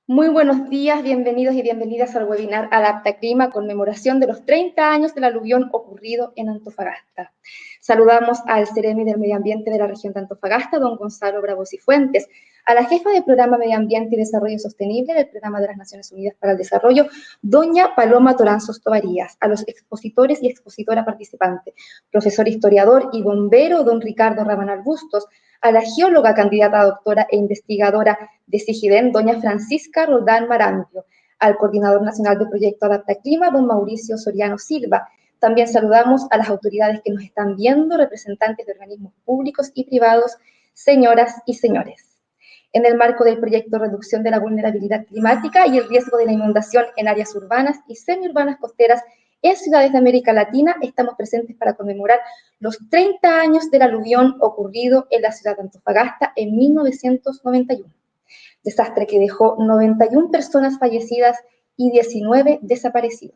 Muy buenos días, bienvenidos y bienvenidas al webinar Adapta Clima, conmemoración de los 30 años del aluvión ocurrido en Antofagasta. Saludamos al Ceremi del Medio Ambiente de la región de Antofagasta, don Gonzalo Bravo Cifuentes, a la jefa del Programa Medio Ambiente y Desarrollo Sostenible del Programa de las Naciones Unidas para el Desarrollo, doña Paloma Toranzos Tovarías, a los expositores y expositora participante, profesor historiador y bombero, don Ricardo Rabanal Bustos, a la geóloga candidata a doctora e investigadora de SIGIDEN, doña Francisca Roldán Marambio, al coordinador nacional del proyecto Adapta Clima, don Mauricio Soriano Silva. También saludamos a las autoridades que nos están viendo, representantes de organismos públicos y privados, señoras y señores. En el marco del proyecto Reducción de la Vulnerabilidad Climática y el Riesgo de la Inundación en áreas urbanas y semiurbanas costeras en ciudades de América Latina, estamos presentes para conmemorar los 30 años del aluvión ocurrido en la ciudad de Antofagasta en 1991. Desastre que dejó 91 personas fallecidas y 19 desaparecidos.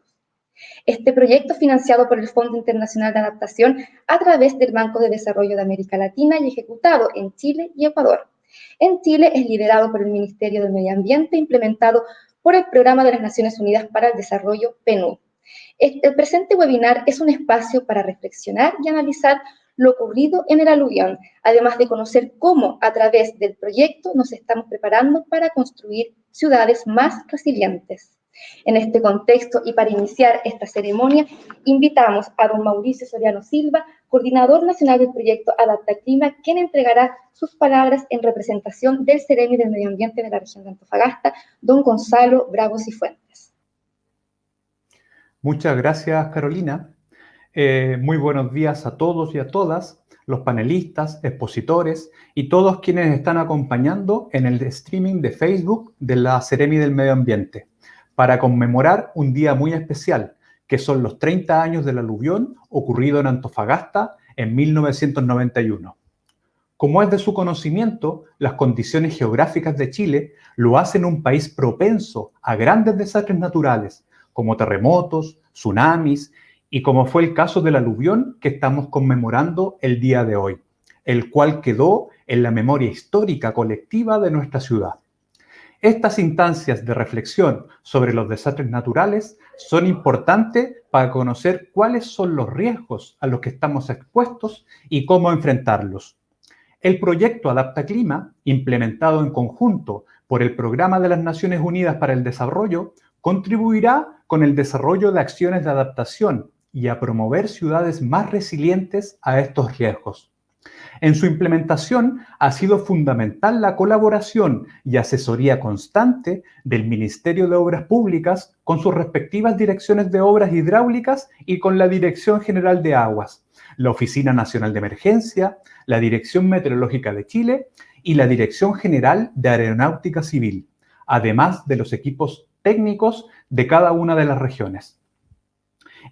Este proyecto, financiado por el Fondo Internacional de Adaptación a través del Banco de Desarrollo de América Latina y ejecutado en Chile y Ecuador. En Chile es liderado por el Ministerio del Medio Ambiente, implementado por el Programa de las Naciones Unidas para el Desarrollo, PNUD. El presente webinar es un espacio para reflexionar y analizar lo ocurrido en el aluvión, además de conocer cómo a través del proyecto nos estamos preparando para construir ciudades más resilientes. En este contexto y para iniciar esta ceremonia, invitamos a don Mauricio Soriano Silva, coordinador nacional del proyecto Adapta Clima, quien entregará sus palabras en representación del Ceremi del Medio Ambiente de la región de Antofagasta, don Gonzalo Bravo Cifuentes. Muchas gracias, Carolina. Muy buenos días a todos y a todas, los panelistas, expositores y todos quienes están acompañando en el streaming de Facebook de la Ceremi del Medio Ambiente, para conmemorar un día muy especial, que son los 30 años del aluvión ocurrido en Antofagasta en 1991. Como es de su conocimiento, las condiciones geográficas de Chile lo hacen un país propenso a grandes desastres naturales, como terremotos, tsunamis, y como fue el caso del aluvión que estamos conmemorando el día de hoy, el cual quedó en la memoria histórica colectiva de nuestra ciudad. Estas instancias de reflexión sobre los desastres naturales son importantes para conocer cuáles son los riesgos a los que estamos expuestos y cómo enfrentarlos. El proyecto Adapta Clima, implementado en conjunto por el Programa de las Naciones Unidas para el Desarrollo, contribuirá con el desarrollo de acciones de adaptación y a promover ciudades más resilientes a estos riesgos. En su implementación ha sido fundamental la colaboración y asesoría constante del Ministerio de Obras Públicas con sus respectivas direcciones de obras hidráulicas y con la Dirección General de Aguas, la Oficina Nacional de Emergencia, la Dirección Meteorológica de Chile y la Dirección General de Aeronáutica Civil, además de los equipos técnicos de cada una de las regiones.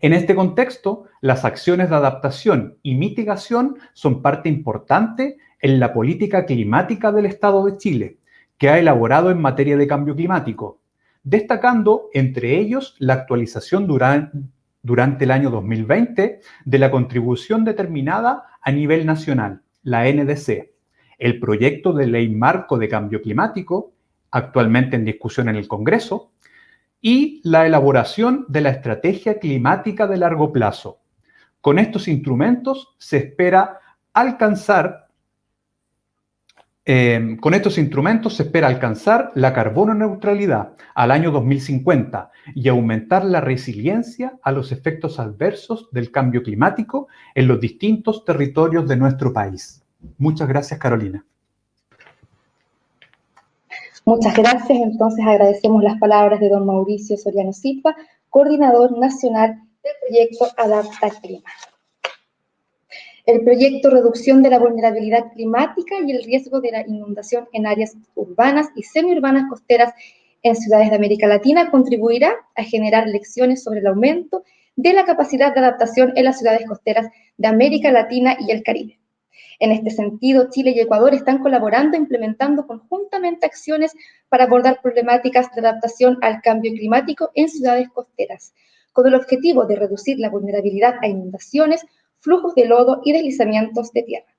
En este contexto, las acciones de adaptación y mitigación son parte importante en la política climática del Estado de Chile, que ha elaborado en materia de cambio climático, destacando entre ellos la actualización durante el año 2020 de la contribución determinada a nivel nacional, la NDC, el proyecto de ley marco de cambio climático, actualmente en discusión en el Congreso, y la elaboración de la estrategia climática de largo plazo. Con estos instrumentos se espera alcanzar la carbono neutralidad al año 2050 y aumentar la resiliencia a los efectos adversos del cambio climático en los distintos territorios de nuestro país. Muchas gracias, Carolina. Muchas gracias. Entonces agradecemos las palabras de don Mauricio Soriano Silva, coordinador nacional del proyecto Adapta Clima. El proyecto Reducción de la Vulnerabilidad Climática y el Riesgo de la Inundación en áreas urbanas y semiurbanas costeras en ciudades de América Latina contribuirá a generar lecciones sobre el aumento de la capacidad de adaptación en las ciudades costeras de América Latina y el Caribe. En este sentido, Chile y Ecuador están colaborando e implementando conjuntamente acciones para abordar problemáticas de adaptación al cambio climático en ciudades costeras, con el objetivo de reducir la vulnerabilidad a inundaciones, flujos de lodo y deslizamientos de tierra.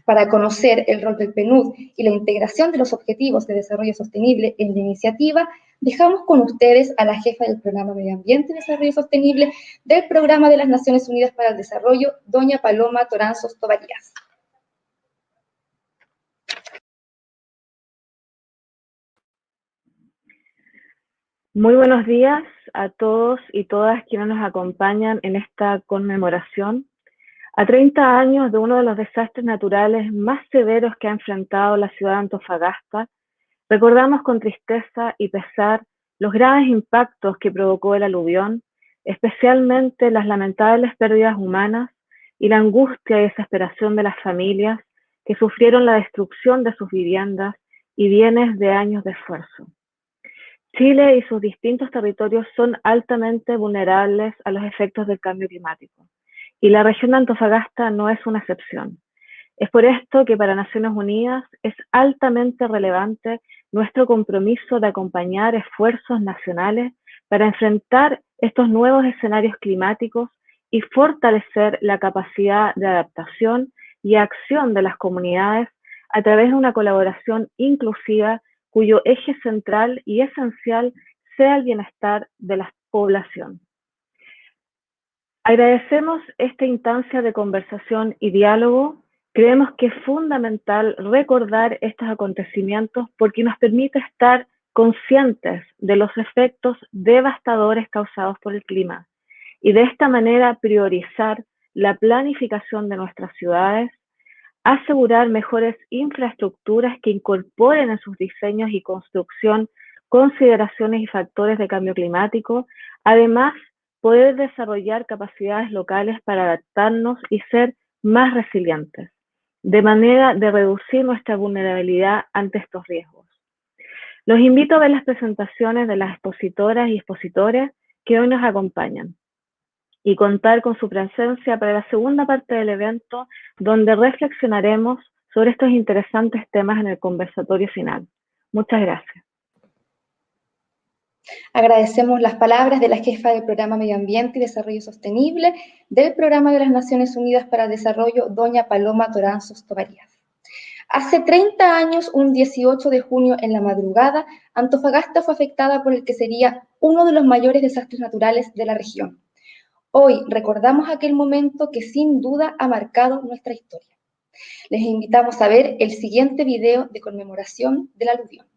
Para conocer el rol del PNUD y la integración de los Objetivos de Desarrollo Sostenible en la iniciativa, dejamos con ustedes a la jefa del Programa Medio Ambiente y Desarrollo Sostenible del Programa de las Naciones Unidas para el Desarrollo, doña Paloma Toranzos Tovarías. Muy buenos días a todos y todas quienes nos acompañan en esta conmemoración. A 30 años de uno de los desastres naturales más severos que ha enfrentado la ciudad de Antofagasta, recordamos con tristeza y pesar los graves impactos que provocó el aluvión, especialmente las lamentables pérdidas humanas y la angustia y desesperación de las familias que sufrieron la destrucción de sus viviendas y bienes de años de esfuerzo. Chile y sus distintos territorios son altamente vulnerables a los efectos del cambio climático, y la región de Antofagasta no es una excepción. Es por esto que para Naciones Unidas es altamente relevante nuestro compromiso de acompañar esfuerzos nacionales para enfrentar estos nuevos escenarios climáticos y fortalecer la capacidad de adaptación y acción de las comunidades a través de una colaboración inclusiva cuyo eje central y esencial sea el bienestar de la población. Agradecemos esta instancia de conversación y diálogo. Creemos que es fundamental recordar estos acontecimientos porque nos permite estar conscientes de los efectos devastadores causados por el clima y de esta manera priorizar la planificación de nuestras ciudades, asegurar mejores infraestructuras que incorporen en sus diseños y construcción consideraciones y factores de cambio climático, además poder desarrollar capacidades locales para adaptarnos y ser más resilientes, de manera de reducir nuestra vulnerabilidad ante estos riesgos. Los invito a ver las presentaciones de las expositoras y expositores que hoy nos acompañan y contar con su presencia para la segunda parte del evento, donde reflexionaremos sobre estos interesantes temas en el conversatorio final. Muchas gracias. Agradecemos las palabras de la jefa del Programa Medio Ambiente y Desarrollo Sostenible del Programa de las Naciones Unidas para el Desarrollo, doña Paloma Toranzos Tovarías. Hace 30 años, un 18 de junio en la madrugada, Antofagasta fue afectada por el que sería uno de los mayores desastres naturales de la región. Hoy recordamos aquel momento que sin duda ha marcado nuestra historia. Les invitamos a ver el siguiente video de conmemoración del aluvión.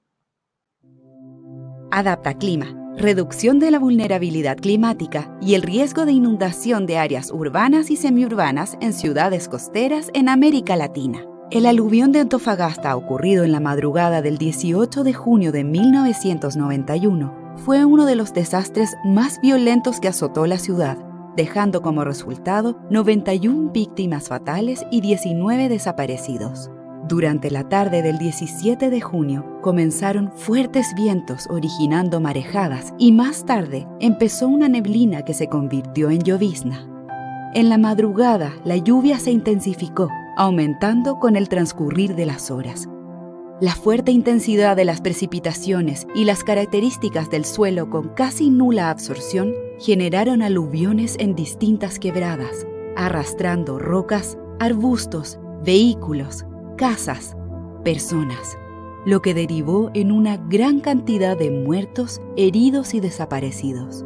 Adaptaclima, reducción de la vulnerabilidad climática y el riesgo de inundación de áreas urbanas y semiurbanas en ciudades costeras en América Latina. El aluvión de Antofagasta, ocurrido en la madrugada del 18 de junio de 1991, fue uno de los desastres más violentos que azotó la ciudad, dejando como resultado 91 víctimas fatales y 19 desaparecidos. Durante la tarde del 17 de junio comenzaron fuertes vientos originando marejadas y más tarde empezó una neblina que se convirtió en llovizna. En la madrugada la lluvia se intensificó, aumentando con el transcurrir de las horas. La fuerte intensidad de las precipitaciones y las características del suelo con casi nula absorción generaron aluviones en distintas quebradas, arrastrando rocas, arbustos, vehículos, casas, personas, lo que derivó en una gran cantidad de muertos, heridos y desaparecidos.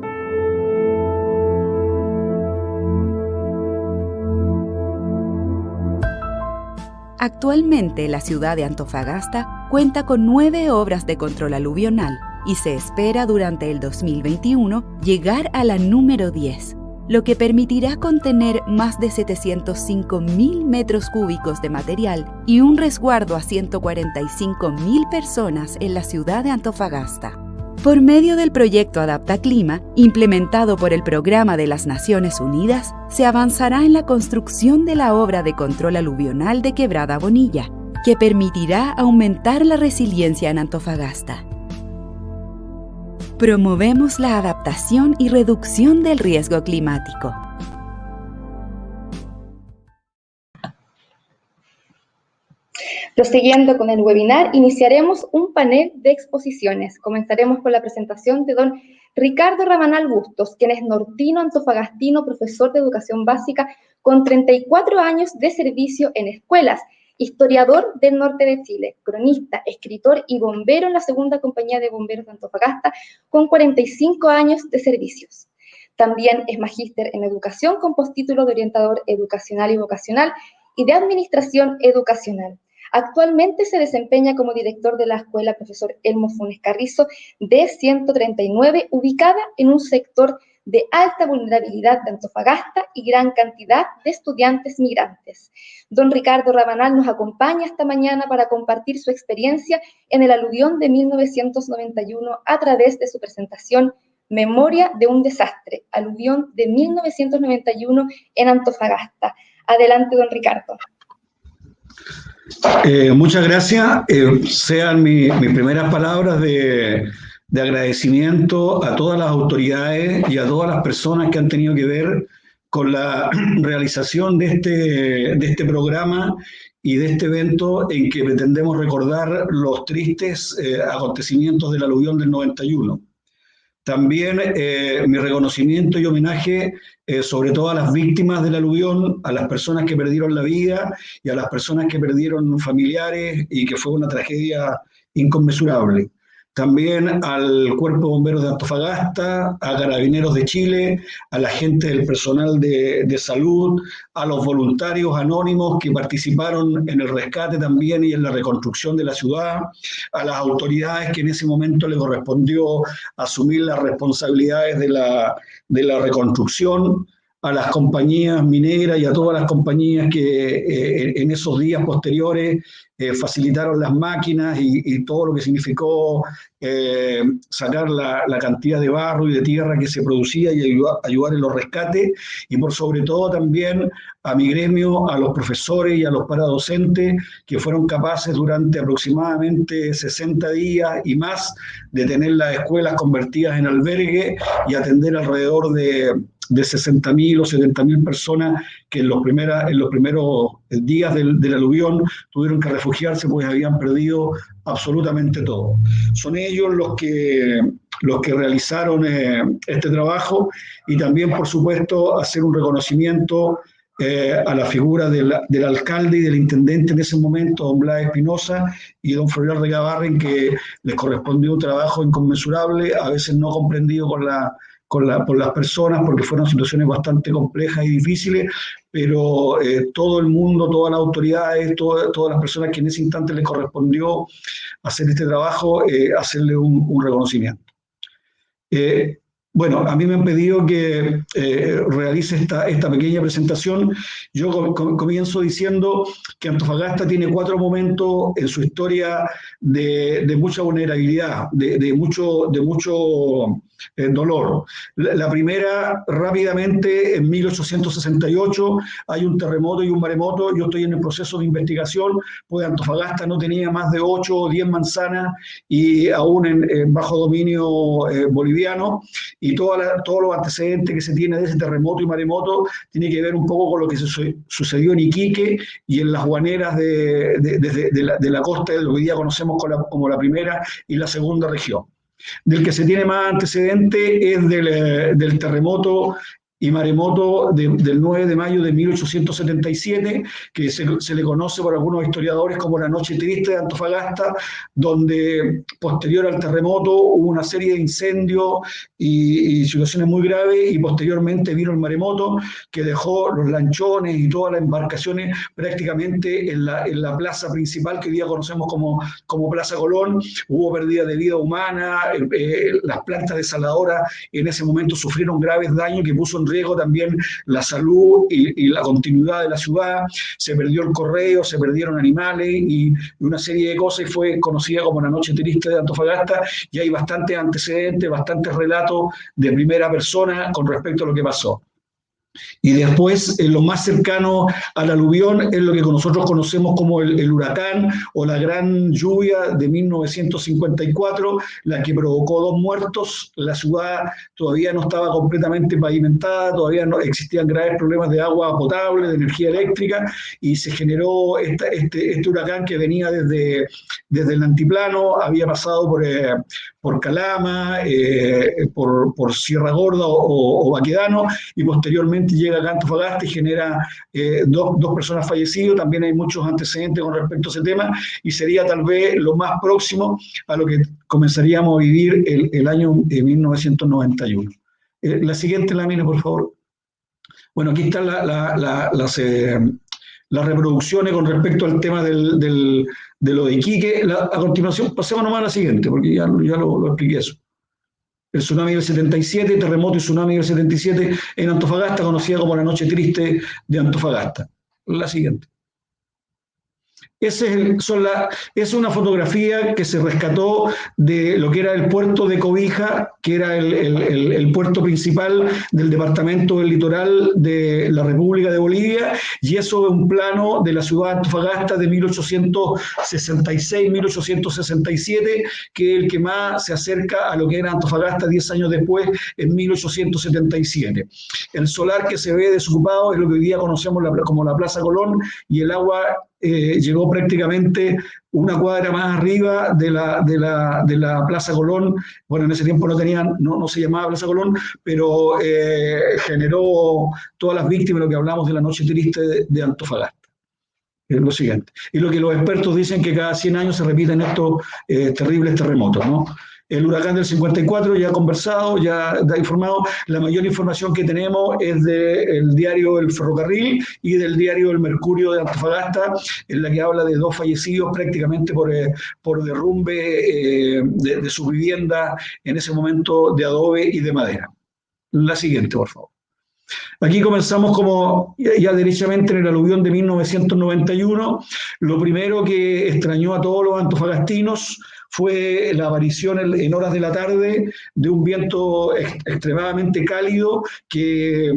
Actualmente la ciudad de Antofagasta cuenta con 9 obras de control aluvional y se espera durante el 2021 llegar a la número 10, lo que permitirá contener más de 705.000 metros cúbicos de material y un resguardo a 145.000 personas en la ciudad de Antofagasta. Por medio del proyecto Adaptaclima, implementado por el Programa de las Naciones Unidas, se avanzará en la construcción de la obra de control aluvional de Quebrada Bonilla, que permitirá aumentar la resiliencia en Antofagasta. Promovemos la adaptación y reducción del riesgo climático. Prosiguiendo con el webinar, iniciaremos un panel de exposiciones. Comenzaremos con la presentación de don Ricardo Rabanal Bustos, quien es nortino antofagastino, profesor de educación básica con 34 años de servicio en escuelas historiador del norte de Chile, cronista, escritor y bombero en la Segunda Compañía de Bomberos de Antofagasta, con 45 años de servicios. También es magíster en educación con postítulo de orientador educacional y vocacional y de administración educacional. Actualmente se desempeña como director de la escuela Profesor Elmo Funes Carrizo D139, ubicada en un sector de alta vulnerabilidad de Antofagasta y gran cantidad de estudiantes migrantes. Don Ricardo Rabanal nos acompaña esta mañana para compartir su experiencia en el aluvión de 1991 a través de su presentación Memoria de un desastre, aluvión de 1991 en Antofagasta. Adelante, don Ricardo. Muchas gracias. Sean mis primeras palabras de agradecimiento a todas las autoridades y a todas las personas que han tenido que ver con la realización de este programa y de este evento en que pretendemos recordar los tristes acontecimientos del aluvión del 91. También mi reconocimiento y homenaje sobre todo a las víctimas del aluvión, a las personas que perdieron la vida y a las personas que perdieron familiares y que fue una tragedia inconmensurable. También al Cuerpo de Bomberos de Antofagasta, a Carabineros de Chile, a la gente del personal de salud, a los voluntarios anónimos que participaron en el rescate también y en la reconstrucción de la ciudad, a las autoridades que en ese momento le correspondió asumir las responsabilidades de la reconstrucción, a las compañías mineras y a todas las compañías que en esos días posteriores facilitaron las máquinas y todo lo que significó sacar la cantidad de barro y de tierra que se producía y ayudar en los rescates, y por sobre todo también a mi gremio, a los profesores y a los paradocentes que fueron capaces durante aproximadamente 60 días y más de tener las escuelas convertidas en albergue y atender alrededor de 60.000 o 70.000 personas que en los primeros días del aluvión tuvieron que refugiarse pues habían perdido absolutamente todo. Son ellos los que realizaron este trabajo, y también, por supuesto, hacer un reconocimiento a la figura del alcalde y del intendente en ese momento, don Blas Espinosa y don Florial Regabarren, que les correspondió un trabajo inconmensurable, a veces no comprendido por las personas, porque fueron situaciones bastante complejas y difíciles, pero todo el mundo, todas las autoridades, todas las personas que en ese instante les correspondió hacer este trabajo, hacerle un reconocimiento. Bueno, a mí me han pedido que realice esta pequeña presentación. Yo comienzo diciendo que Antofagasta tiene 4 momentos en su historia de mucha vulnerabilidad, de mucho dolor. La primera, rápidamente, en 1868, hay un terremoto y un maremoto. Yo estoy en el proceso de investigación, pues Antofagasta no tenía más de 8 o 10 manzanas y aún en bajo dominio boliviano, y todos los antecedentes que se tiene de ese terremoto y maremoto tiene que ver un poco con lo que sucedió en Iquique y en las guaneras de la costa de lo que hoy día conocemos como la primera y la segunda región. Del que se tiene más antecedente es del terremoto y maremoto del 9 de mayo de 1877, que se le conoce por algunos historiadores como la Noche Triste de Antofagasta, donde posterior al terremoto hubo una serie de incendios y situaciones muy graves, y posteriormente vino el maremoto, que dejó los lanchones y todas las embarcaciones prácticamente en la plaza principal que hoy día conocemos como Plaza Colón. Hubo pérdida de vida humana, las plantas desaladoras en ese momento sufrieron graves daños que puso en riesgo también la salud y la continuidad de la ciudad. Se perdió el correo, se perdieron animales y una serie de cosas, y fue conocida como la Noche Triste de Antofagasta, y hay bastantes antecedentes, bastantes relatos de primera persona con respecto a lo que pasó. Y después, lo más cercano al aluvión es lo que nosotros conocemos como el huracán o la gran lluvia de 1954, la que provocó 2 muertos. La ciudad todavía no estaba completamente pavimentada, todavía no existían graves problemas de agua potable, de energía eléctrica, y se generó este huracán que venía desde el altiplano, había pasado por Calama, por Sierra Gorda o Baquedano, y posteriormente llega acá a Antofagasta y genera dos personas fallecidas. También hay muchos antecedentes con respecto a ese tema, y sería tal vez lo más próximo a lo que comenzaríamos a vivir el año 1991. La siguiente lámina, por favor. Bueno, aquí están las reproducciones con respecto al tema de lo de Iquique. A continuación, pasemos nomás a la siguiente, porque ya lo expliqué eso. El tsunami del 77, terremoto y tsunami del 77 en Antofagasta, conocida como la Noche Triste de Antofagasta. La siguiente. Es una fotografía que se rescató de lo que era el puerto de Cobija, que era el puerto principal del departamento del litoral de la República de Bolivia, y eso es un plano de la ciudad de Antofagasta de 1866-1867, que es el que más se acerca a lo que era Antofagasta 10 años después, en 1877. El solar que se ve desocupado es lo que hoy día conocemos como la Plaza Colón, y el agua llegó prácticamente una cuadra más arriba de la Plaza Colón. Bueno, en ese tiempo no se llamaba Plaza Colón, pero generó todas las víctimas, lo que hablamos de la Noche Triste de Antofagasta. Es lo siguiente. Y lo que los expertos dicen, que cada 100 años se repiten estos terribles terremotos, ¿no? El huracán del 54, ya conversado, ya informado. La mayor información que tenemos es del diario El Ferrocarril y del diario El Mercurio de Antofagasta, en la que habla de 2 fallecidos prácticamente por derrumbe de su vivienda, en ese momento de adobe y de madera. La siguiente, por favor. Aquí comenzamos como ya derechamente en el aluvión de 1991. Lo primero que extrañó a todos los antofagastinos fue la aparición en horas de la tarde de un viento extremadamente cálido que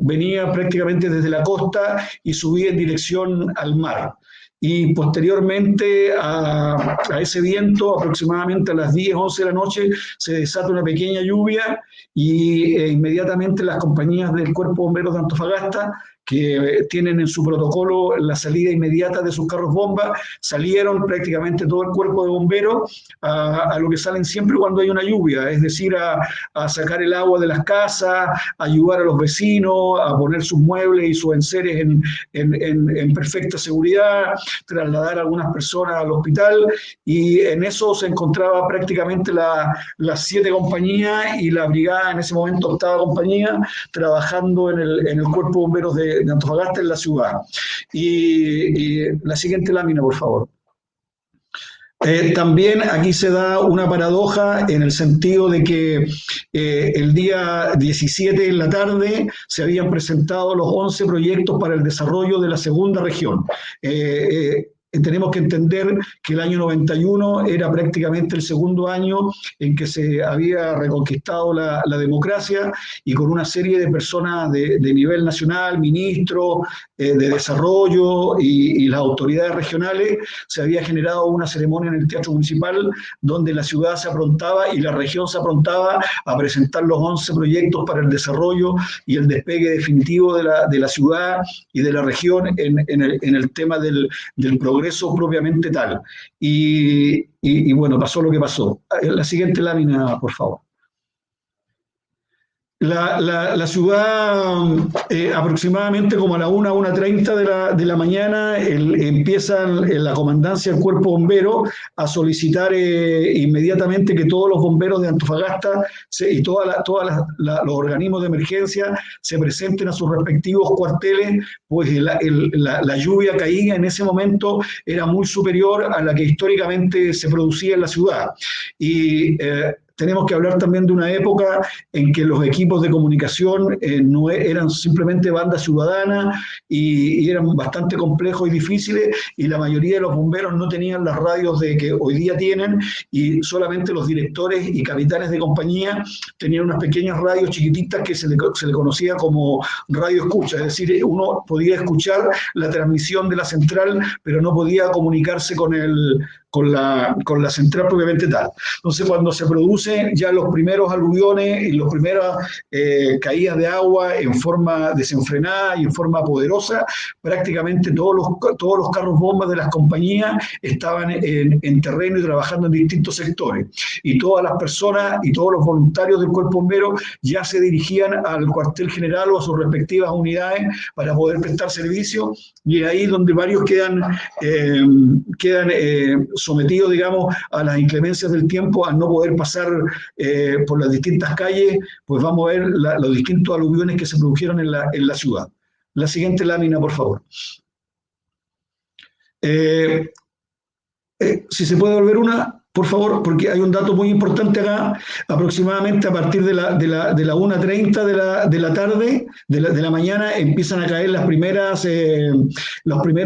venía prácticamente desde la costa y subía en dirección al mar. Y posteriormente a ese viento, aproximadamente a las 10, 11 de la noche, se desata una pequeña lluvia y inmediatamente las compañías del Cuerpo de Bomberos de Antofagasta, que tienen en su protocolo la salida inmediata de sus carros bomba, salieron prácticamente todo el cuerpo de bomberos a lo que salen siempre cuando hay una lluvia, es decir, a sacar el agua de las casas, a ayudar a los vecinos, a poner sus muebles y sus enseres en perfecta seguridad, trasladar a algunas personas al hospital, y en eso se encontraba prácticamente las 7 compañías y la brigada, en ese momento 8ª compañía, trabajando en el Cuerpo de Bomberos de Antofagasta, en la ciudad. Y la siguiente lámina, por favor. También aquí se da una paradoja en el sentido de que el día 17 en la tarde se habían presentado los 11 proyectos para el desarrollo de la segunda región. Tenemos que entender que el año 91 era prácticamente el segundo año en que se había reconquistado la democracia, y con una serie de personas de nivel nacional, ministros de desarrollo y las autoridades regionales, se había generado una ceremonia en el Teatro Municipal donde la ciudad se aprontaba y la región se aprontaba a presentar los 11 proyectos para el desarrollo y el despegue definitivo de la ciudad y de la región en el tema del progreso propiamente tal. Y bueno, pasó lo que pasó. La siguiente lámina, por favor. La ciudad, aproximadamente como a la 1, 1:30 de la mañana, empieza la comandancia del Cuerpo Bombero a solicitar inmediatamente que todos los bomberos de Antofagasta y todos los organismos de emergencia se presenten a sus respectivos cuarteles, pues la lluvia caída en ese momento era muy superior a la que históricamente se producía en la ciudad. Y tenemos que hablar también de una época en que los equipos de comunicación no eran simplemente bandas ciudadanas y eran bastante complejos y difíciles, y la mayoría de los bomberos no tenían las radios que hoy día tienen, y solamente los directores y capitanes de compañía tenían unas pequeñas radios chiquititas que se le conocía como radio escucha, es decir, uno podía escuchar la transmisión de la central, pero no podía comunicarse con la central propiamente tal. Entonces, cuando se producen ya los primeros aluviones y las primeras caídas de agua en forma desenfrenada y en forma poderosa, prácticamente todos los carros bombas de las compañías estaban en terreno y trabajando en distintos sectores. Y todas las personas y todos los voluntarios del Cuerpo Bombero ya se dirigían al cuartel general o a sus respectivas unidades para poder prestar servicio, y ahí donde varios quedan sometidos, digamos, a las inclemencias del tiempo, al no poder pasar por las distintas calles, pues vamos a ver los distintos aluviones que se produjeron en la ciudad. La siguiente lámina, por favor. Si se puede volver una, por favor, porque hay un dato muy importante acá. Aproximadamente a partir de la 1:30 de la tarde, de la mañana, empiezan a caer los primeros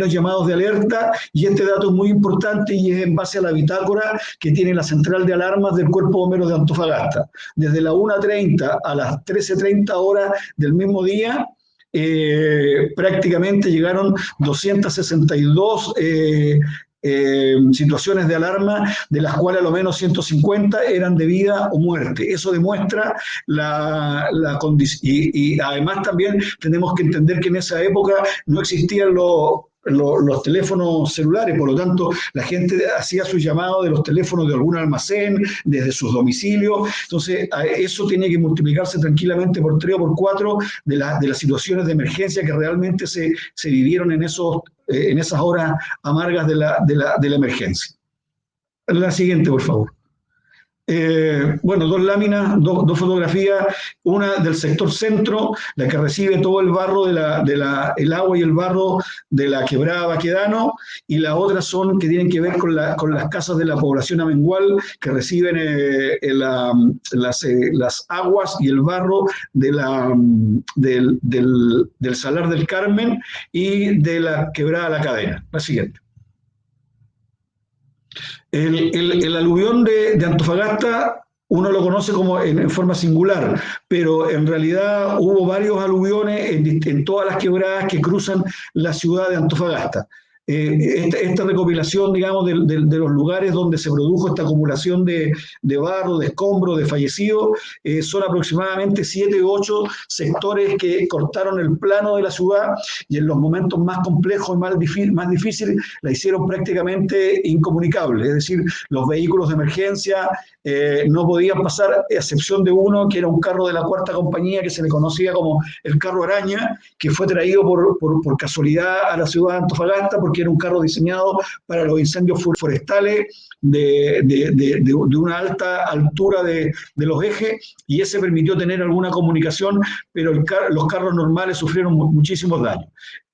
llamados de alerta, y este dato es muy importante y es en base a la bitácora que tiene la central de alarmas del Cuerpo Bombero de Antofagasta. Desde la 1:30 a las 13:30 horas del mismo día, prácticamente llegaron 262 situaciones de alarma, de las cuales a lo menos 150 eran de vida o muerte. Eso demuestra la condición. Y además también tenemos que entender que en esa época no existían los teléfonos celulares, por lo tanto la gente hacía sus llamados de los teléfonos de algún almacén, desde sus domicilios. Entonces eso tiene que multiplicarse tranquilamente por 3 o por 4 de las situaciones de emergencia que realmente se vivieron en esas horas amargas de la emergencia. La siguiente, por favor. Bueno, dos láminas, dos fotografías, una del sector centro, la que recibe todo el barro el agua y el barro de la quebrada Baquedano, y la otra que tienen que ver con las casas de la población amengual, que reciben las aguas y el barro del Salar del Carmen y de la quebrada La Cadena. La siguiente. El aluvión de Antofagasta uno lo conoce como en forma singular, pero en realidad hubo varios aluviones en todas las quebradas que cruzan la ciudad de Antofagasta. Esta recopilación, digamos, de los lugares donde se produjo esta acumulación de barro, de escombros, de fallecidos, son aproximadamente 7 u 8 sectores que cortaron el plano de la ciudad, y en los momentos más complejos y más difíciles la hicieron prácticamente incomunicable. Es decir, los vehículos de emergencia no podían pasar, a excepción de uno que era un carro de la cuarta compañía que se le conocía como el carro araña, que fue traído por casualidad a la ciudad de Antofagasta, porque era un carro diseñado para los incendios forestales de una alta altura de los ejes, y ese permitió tener alguna comunicación, pero los carros normales sufrieron muchísimos daños.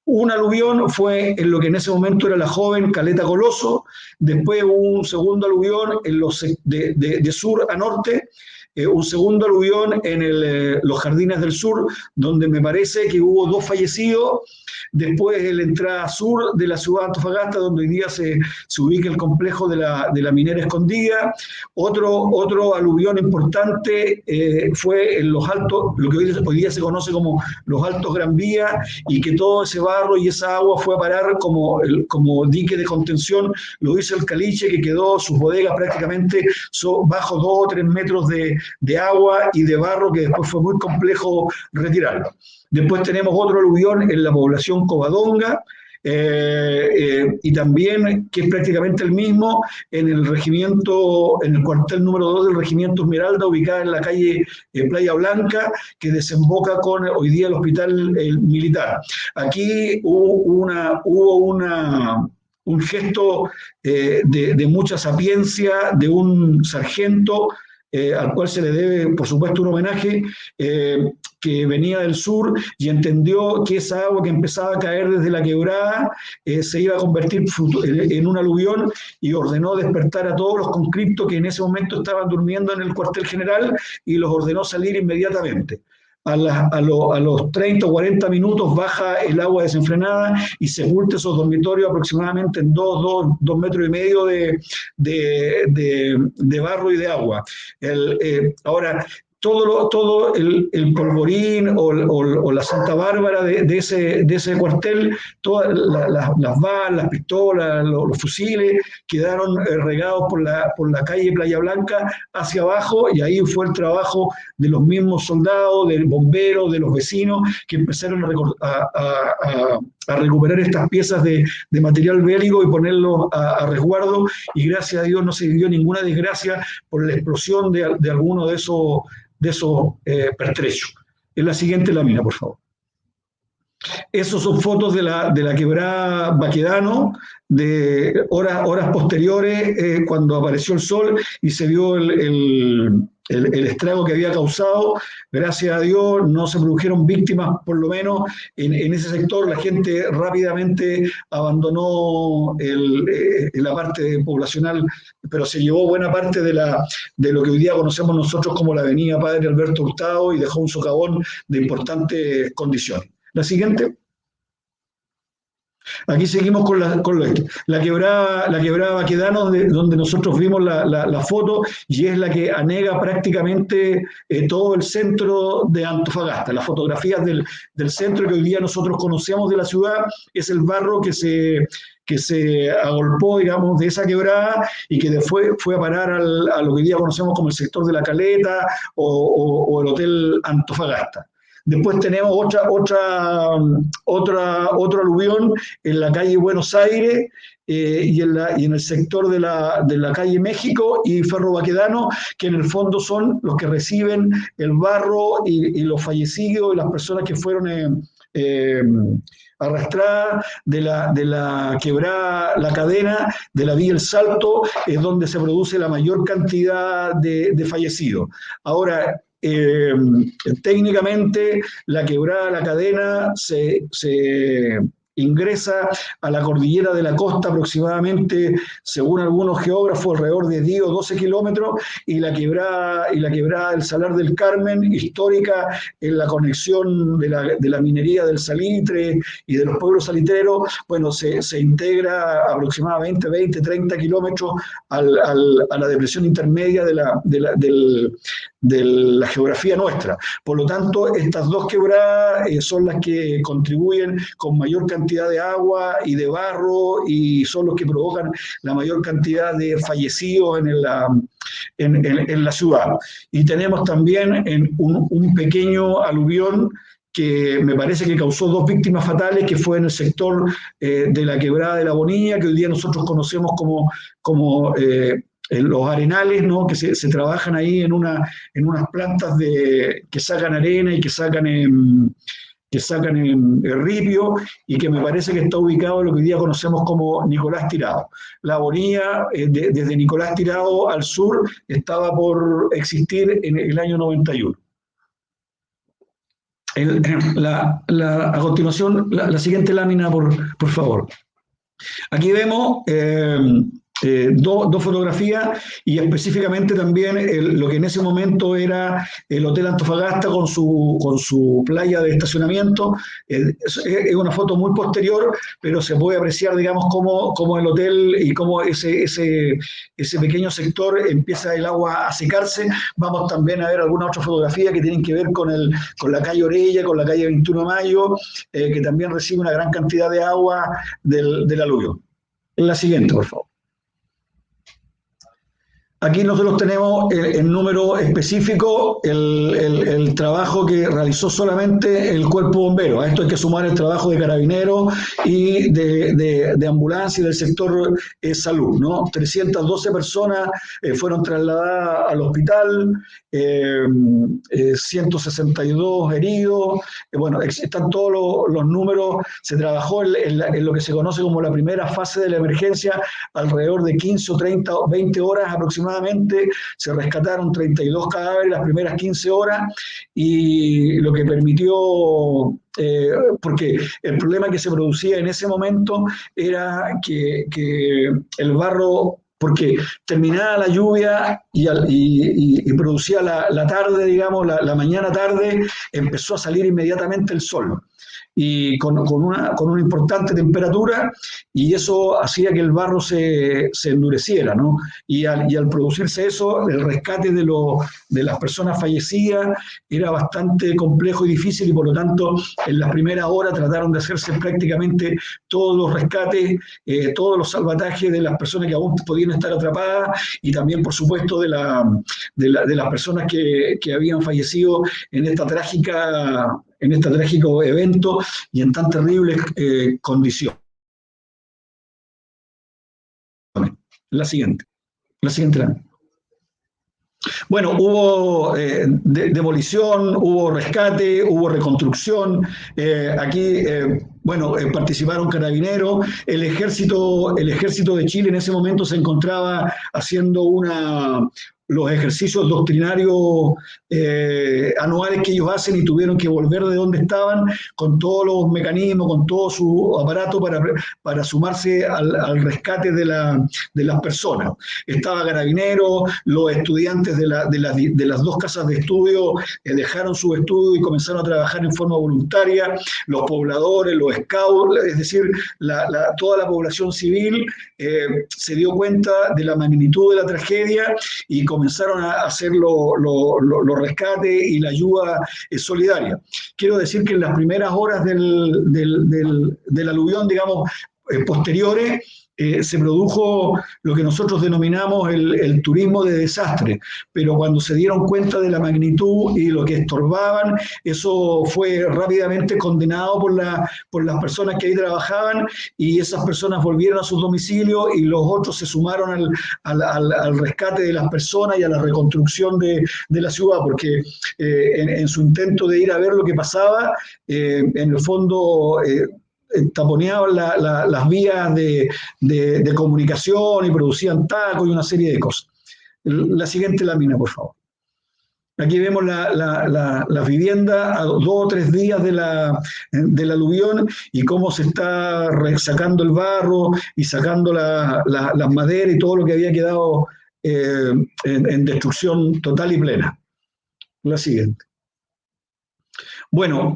Un aluvión fue en lo que en ese momento era la joven Caleta Coloso, después hubo un segundo aluvión de sur a norte, un segundo aluvión en los Jardines del Sur, donde me parece que hubo 2 fallecidos. Después en la entrada sur de la ciudad de Antofagasta, donde hoy día se ubica el complejo de la minera escondida. Otro aluvión importante fue en los altos, lo que hoy día se conoce como los Altos Gran Vía, y que todo ese barro y esa agua fue a parar como dique de contención, lo hizo el caliche, que quedó sus bodegas prácticamente bajo 2 o 3 metros de agua y de barro, que después fue muy complejo retirarlo. Después tenemos otro aluvión en la población Covadonga, y también, que es prácticamente el mismo, en el cuartel número 2 del regimiento Esmeralda, ubicada en la calle Playa Blanca, que desemboca con hoy día el hospital militar. Aquí hubo un gesto de mucha sapiencia de un sargento, al cual se le debe, por supuesto, un homenaje, que venía del sur y entendió que esa agua que empezaba a caer desde la quebrada se iba a convertir en un aluvión, y ordenó despertar a todos los conscriptos que en ese momento estaban durmiendo en el cuartel general, y los ordenó salir inmediatamente. A los 30 o 40 minutos baja el agua desenfrenada y sepulta esos dormitorios aproximadamente en 2 metros y medio de barro y de agua. Ahora, todo el polvorín o la Santa Bárbara de ese cuartel, todas las balas, las pistolas, los fusiles, quedaron regados por la calle Playa Blanca hacia abajo, y ahí fue el trabajo de los mismos soldados, del bombero, de los vecinos, que empezaron a recuperar estas piezas de material bélico y ponerlos a resguardo, y gracias a Dios no se vivió ninguna desgracia por la explosión de alguno de esos pertrechos. En la siguiente lámina, por favor. Esos son fotos de la quebrada Baquedano, de horas posteriores, cuando apareció el sol y se vio el estrago que había causado. Gracias a Dios no se produjeron víctimas, por lo menos en ese sector. La gente rápidamente abandonó la parte poblacional, pero se llevó buena parte de lo que hoy día conocemos nosotros como la avenida Padre Alberto Hurtado, y dejó un socavón de importantes condiciones. La siguiente. Aquí seguimos con la quebrada Baquedano, donde nosotros vimos la foto, y es la que anega prácticamente todo el centro de Antofagasta. Las fotografías del centro que hoy día nosotros conocemos de la ciudad es el barro que se agolpó, digamos, de esa quebrada, y que después fue a parar a lo que hoy día conocemos como el sector de La Caleta o el Hotel Antofagasta. Después tenemos otro aluvión en la calle Buenos Aires, y en el sector de la calle México y Ferro Baquedano, que en el fondo son los que reciben el barro y los fallecidos y las personas que fueron arrastradas de la quebrada La Cadena, de la vía El Salto, es donde se produce la mayor cantidad de fallecidos. Ahora, técnicamente la quebrada La Cadena se ingresa a la cordillera de la costa aproximadamente, según algunos geógrafos, alrededor de 10 o 12 kilómetros, y la quebrada del Salar del Carmen, histórica en la conexión de la minería del salitre y de los pueblos salitreros, bueno, se integra aproximadamente 20, 30 kilómetros a la depresión intermedia de la geografía nuestra. Por lo tanto, estas dos quebradas son las que contribuyen con mayor cantidad de agua y de barro, y son los que provocan la mayor cantidad de fallecidos en la ciudad. Y tenemos también un pequeño aluvión que me parece que causó 2 víctimas fatales, que fue en el sector de la quebrada de La Bonilla, que hoy día nosotros conocemos como los arenales, ¿no? Que se trabajan ahí en unas plantas que sacan arena y que sacan ripio, y que me parece que está ubicado en lo que hoy día conocemos como Nicolás Tirado. La Bonilla, desde Nicolás Tirado al sur, estaba por existir en el año 91. A continuación, la siguiente lámina, por favor. Aquí vemos dos fotografías, y específicamente también lo que en ese momento era el Hotel Antofagasta con su playa de estacionamiento. Es una foto muy posterior, pero se puede apreciar, digamos, cómo el hotel y cómo ese pequeño sector empieza el agua a secarse. Vamos también a ver alguna otra fotografía que tienen que ver con la calle Orella, con la calle 21 de Mayo, que también recibe una gran cantidad de agua del aluvio. En la siguiente, por favor. Aquí nosotros tenemos el número específico, el trabajo que realizó solamente el cuerpo bombero. A esto hay que sumar el trabajo de carabineros y de ambulancia y del sector salud, ¿no? 312 personas fueron trasladadas al hospital, 162 heridos. Bueno, están todos los números. Se trabajó en lo que se conoce como la primera fase de la emergencia, alrededor de 15 o 30 o 20 horas aproximadamente. Se rescataron 32 cadáveres las primeras 15 horas, y lo que permitió, porque el problema que se producía en ese momento era que el barro, porque terminaba la lluvia y producía la tarde, digamos, la mañana tarde, empezó a salir inmediatamente el sol. y con una importante temperatura, y eso hacía que el barro se endureciera, ¿no? Y al producirse eso, el rescate de las personas fallecidas era bastante complejo y difícil, y por lo tanto en las primeras horas trataron de hacerse prácticamente todos los rescates, todos los salvatajes de las personas que aún podían estar atrapadas, y también por supuesto de las personas que habían fallecido en este trágico evento y en tan terribles condiciones. La siguiente. Bueno, hubo demolición, hubo rescate, hubo reconstrucción. Aquí, participaron carabineros. El ejército de Chile en ese momento se encontraba haciendo los ejercicios doctrinarios anuales que ellos hacen, y tuvieron que volver de donde estaban con todos los mecanismos, con todo su aparato para sumarse al rescate de las personas. Estaba Carabineros, los estudiantes de las dos casas de estudio dejaron su estudio y comenzaron a trabajar en forma voluntaria, los pobladores, los scouts, es decir, toda la población civil se dio cuenta de la magnitud de la tragedia y comenzaron a hacer los rescates y la ayuda solidaria. Quiero decir que en las primeras horas del aluvión, digamos, posteriores, se produjo lo que nosotros denominamos el turismo de desastre, pero cuando se dieron cuenta de la magnitud y lo que estorbaban, eso fue rápidamente condenado por las personas que ahí trabajaban, y esas personas volvieron a sus domicilios, y los otros se sumaron al rescate de las personas y a la reconstrucción de la ciudad, porque en su intento de ir a ver lo que pasaba, en el fondo taponeaban las vías de comunicación y producían tacos y una serie de cosas. La siguiente lámina, por favor. Aquí vemos las viviendas a 2 o 3 días del aluvión, y cómo se está sacando el barro y sacando las maderas y todo lo que había quedado en destrucción total y plena. La siguiente. Bueno,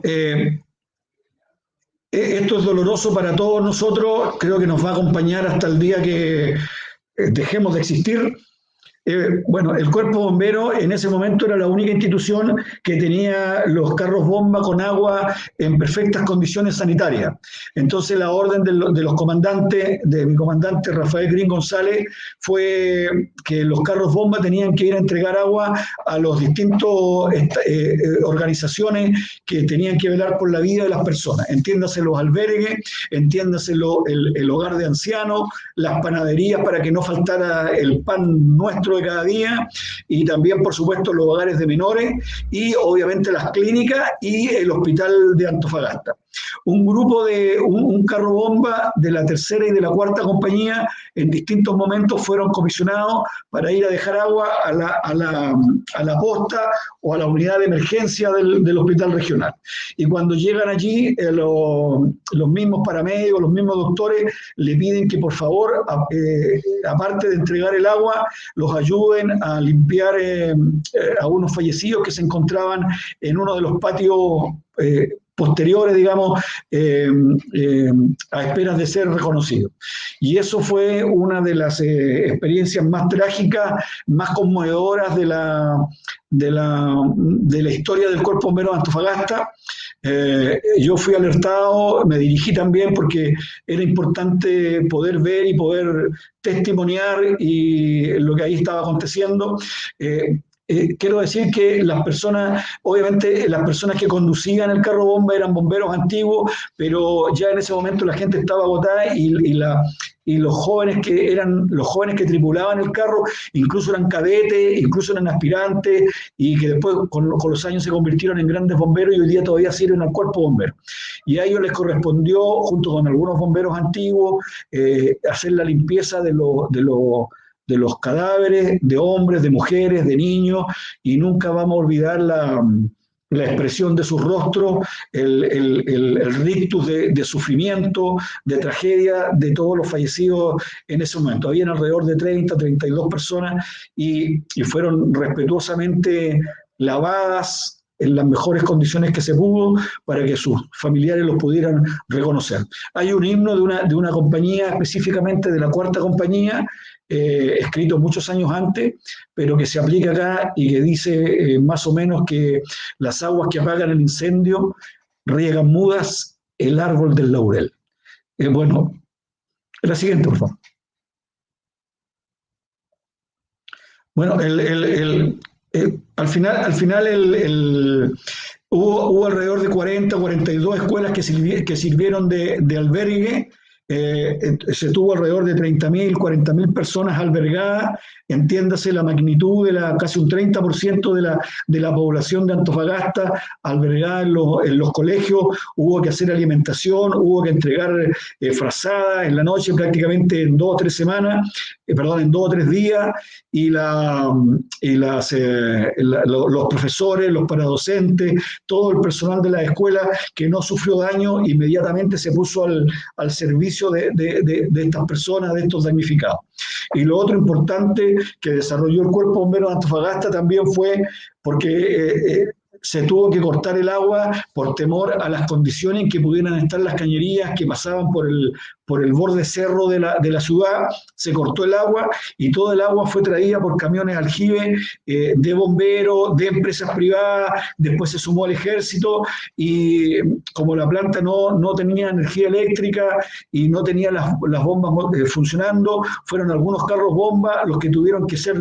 esto es doloroso para todos nosotros, creo que nos va a acompañar hasta el día que dejemos de existir. El Cuerpo Bombero en ese momento era la única institución que tenía los carros bomba con agua en perfectas condiciones sanitarias. Entonces la orden de los comandantes, de mi comandante Rafael Green González, fue que los carros bomba tenían que ir a entregar agua a los distintos organizaciones que tenían que velar por la vida de las personas. Entiéndase los albergues, entiéndase el hogar de ancianos, las panaderías para que no faltara el pan nuestro de cada día, y también por supuesto los hogares de menores, y obviamente las clínicas y el hospital de Antofagasta. Un carro bomba de la 3ª y de la 4ª compañía en distintos momentos fueron comisionados para ir a dejar agua a la posta o a la unidad de emergencia del hospital regional. Y cuando llegan allí, los mismos paramédicos, los mismos doctores le piden que por favor, aparte de entregar el agua, los ayuden a limpiar a unos fallecidos que se encontraban en uno de los patios posteriores, digamos, a esperas de ser reconocidos. Y eso fue una de las experiencias más trágicas, más conmovedoras de la historia del Cuerpo Bombero de Antofagasta. Yo fui alertado, me dirigí también porque era importante poder ver y poder testimoniar y lo que ahí estaba aconteciendo. Quiero decir que obviamente las personas que conducían el carro bomba eran bomberos antiguos, pero ya en ese momento la gente estaba agotada, y los jóvenes que tripulaban el carro incluso eran cadetes, incluso eran aspirantes, y que después con los años se convirtieron en grandes bomberos y hoy día todavía sirven al Cuerpo Bombero. Y a ellos les correspondió, junto con algunos bomberos antiguos, hacer la limpieza de los cadáveres de hombres, de mujeres, de niños, y nunca vamos a olvidar la expresión de sus rostros, el rictus de sufrimiento, de tragedia de todos los fallecidos en ese momento. Habían alrededor de 30, 32 personas, y fueron respetuosamente lavadas, en las mejores condiciones que se pudo para que sus familiares los pudieran reconocer. Hay un himno de una compañía, específicamente de la Cuarta Compañía, escrito muchos años antes, pero que se aplica acá y que dice más o menos que las aguas que apagan el incendio riegan mudas el árbol del laurel. Bueno, la siguiente, por favor. Bueno, al final hubo alrededor de 40, 42 escuelas que sirvieron de albergue. Se tuvo alrededor de 30.000, 40.000 personas albergadas. Entiéndase la magnitud de casi un 30% de la población de Antofagasta albergada en los colegios. Hubo que hacer alimentación, hubo que entregar frazadas en la noche, prácticamente en 2 o 3 semanas, en 2 o 3 días, y los profesores, los paradocentes, todo el personal de la escuela que no sufrió daño, inmediatamente se puso al servicio de estas personas, de estos damnificados. Y lo otro importante que desarrolló el Cuerpo de Bomberos de Antofagasta también fue porque se tuvo que cortar el agua por temor a las condiciones en que pudieran estar las cañerías que pasaban por el borde cerro de la ciudad. Se cortó el agua y todo el agua fue traída por camiones aljibe de bomberos, de empresas privadas. Después se sumó el ejército y como la planta no tenía energía eléctrica y no tenía las bombas funcionando, fueron algunos carros bomba los que tuvieron que ser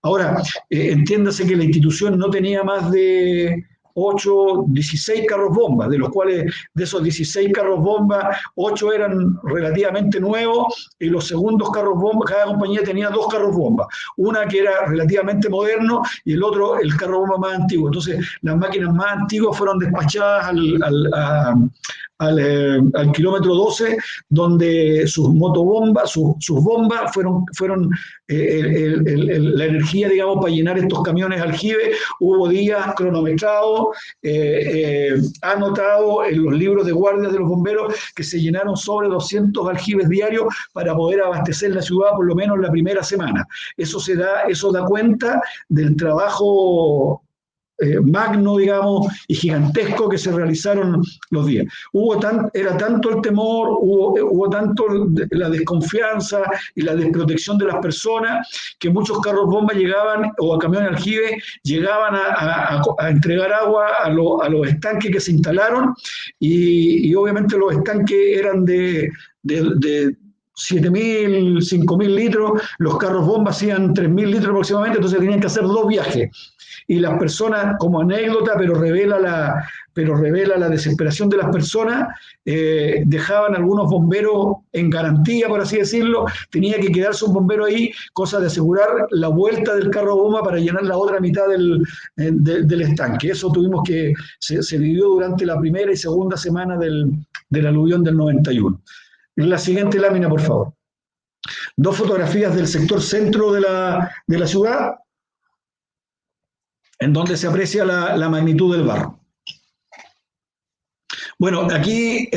Ahora, entiéndase que la institución no tenía más de 16 carros bomba, de los cuales de esos 16 carros bomba, 8 eran relativamente nuevos y los segundos carros bomba, cada compañía tenía 2 carros bomba, una que era relativamente moderno y el otro el carro bomba más antiguo. Entonces las máquinas más antiguas fueron despachadas al kilómetro 12, donde sus motobombas, sus bombas fueron la energía, digamos, para llenar estos camiones aljibe. Hubo días cronometrados, anotado en los libros de guardias de los bomberos que se llenaron sobre 200 aljibes diarios para poder abastecer la ciudad por lo menos la primera semana. Eso da cuenta del trabajo magno, digamos, y gigantesco que se realizaron los días. Era tanto el temor, hubo tanto la desconfianza y la desprotección de las personas que muchos carros bomba llegaban, o a camiones aljibe, llegaban a entregar agua a los estanques que se instalaron y obviamente los estanques eran de 7.000, 5.000 litros, los carros bomba hacían 3.000 litros aproximadamente, entonces tenían que hacer 2 viajes. Y las personas, como anécdota, pero revela la desesperación de las personas, dejaban algunos bomberos en garantía, por así decirlo. Tenía que quedarse un bombero ahí, cosa de asegurar la vuelta del carro bomba para llenar la otra mitad del estanque. Eso se vivió durante la primera y segunda semana del aluvión del 91. La siguiente lámina, por favor. 2 fotografías del sector centro de la ciudad, en donde se aprecia la magnitud del barro. Bueno, aquí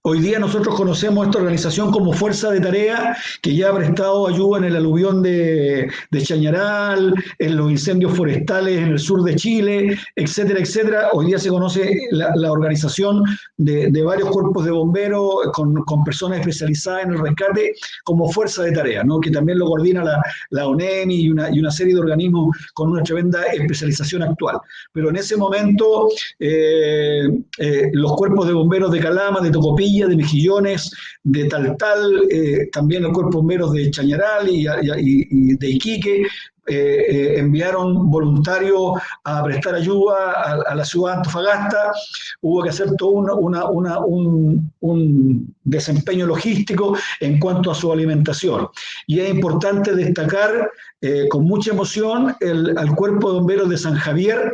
hoy día nosotros conocemos esta organización como Fuerza de Tarea, que ya ha prestado ayuda en el aluvión de Chañaral, en los incendios forestales en el sur de Chile, etcétera, etcétera. Hoy día se conoce la organización de varios cuerpos de bomberos con personas especializadas en el rescate como Fuerza de Tarea, ¿no? Que también lo coordina la ONEMI y una serie de organismos con una tremenda especialización actual. Pero en ese momento los cuerpos de bomberos de Calama, de Tocopilla, de Mejillones, de Taltal, también los cuerpos bomberos de Chañaral y de Iquique, enviaron voluntarios a prestar ayuda a la ciudad de Antofagasta. Hubo que hacer todo un desempeño logístico en cuanto a su alimentación. Y es importante destacar con mucha emoción al cuerpo de bomberos de San Javier,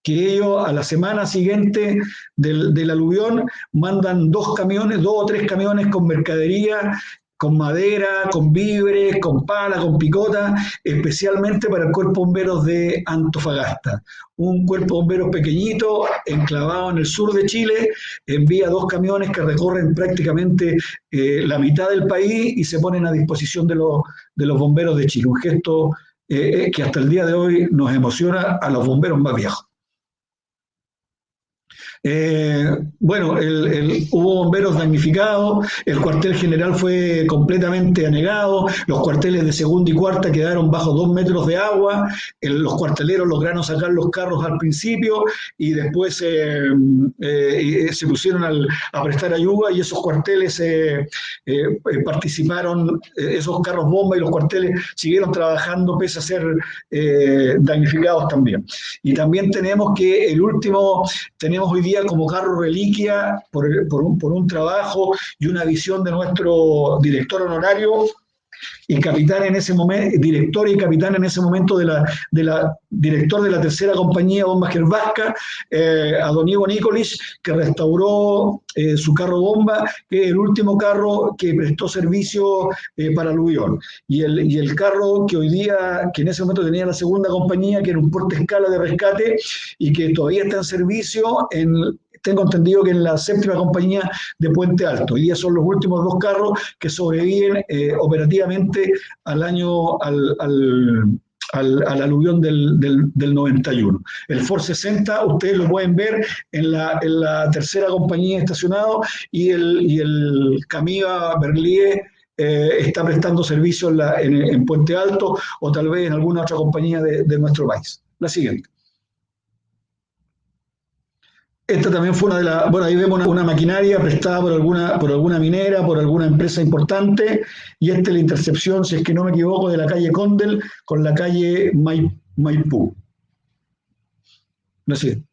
que ellos a la semana siguiente del aluvión mandan 2 o 3 camiones con mercadería, con madera, con víveres, con pala, con picota, especialmente para el Cuerpo de Bomberos de Antofagasta. Un cuerpo de bomberos pequeñito, enclavado en el sur de Chile, envía 2 camiones que recorren prácticamente la mitad del país y se ponen a disposición de los bomberos de Chile. Un gesto que hasta el día de hoy nos emociona a los bomberos más viejos. Bueno, hubo bomberos damnificados, el cuartel general fue completamente anegado, los cuarteles de segunda y cuarta quedaron bajo 2 metros de agua, los cuarteleros lograron sacar los carros al principio y después se pusieron a prestar ayuda y esos cuarteles participaron, esos carros bomba y los cuarteles siguieron trabajando pese a ser damnificados también. Y también tenemos tenemos hoy día como carro reliquia por un trabajo y una visión de nuestro director honorario y capitán en ese momento, director y capitán en ese momento director de la tercera compañía Bombas Vasca, a don Ivo Nikolic, que restauró su carro bomba, que es el último carro que prestó servicio para Aluvión. Y el carro que hoy día, que en ese momento tenía la segunda compañía, que era un porte escala de rescate y que todavía está en servicio tengo entendido que en la séptima compañía de Puente Alto. Hoy día son los últimos 2 carros que sobreviven operativamente al aluvión del 91. El Ford 60, ustedes lo pueden ver en la tercera compañía estacionado y el Camiva Berlier está prestando servicio en Puente Alto o tal vez en alguna otra compañía de nuestro país. La siguiente. Esta también fue bueno, ahí vemos una maquinaria prestada por alguna minera, por alguna empresa importante, y esta es la intercepción, si es que no me equivoco, de la calle Condel con la calle Maipú. Así.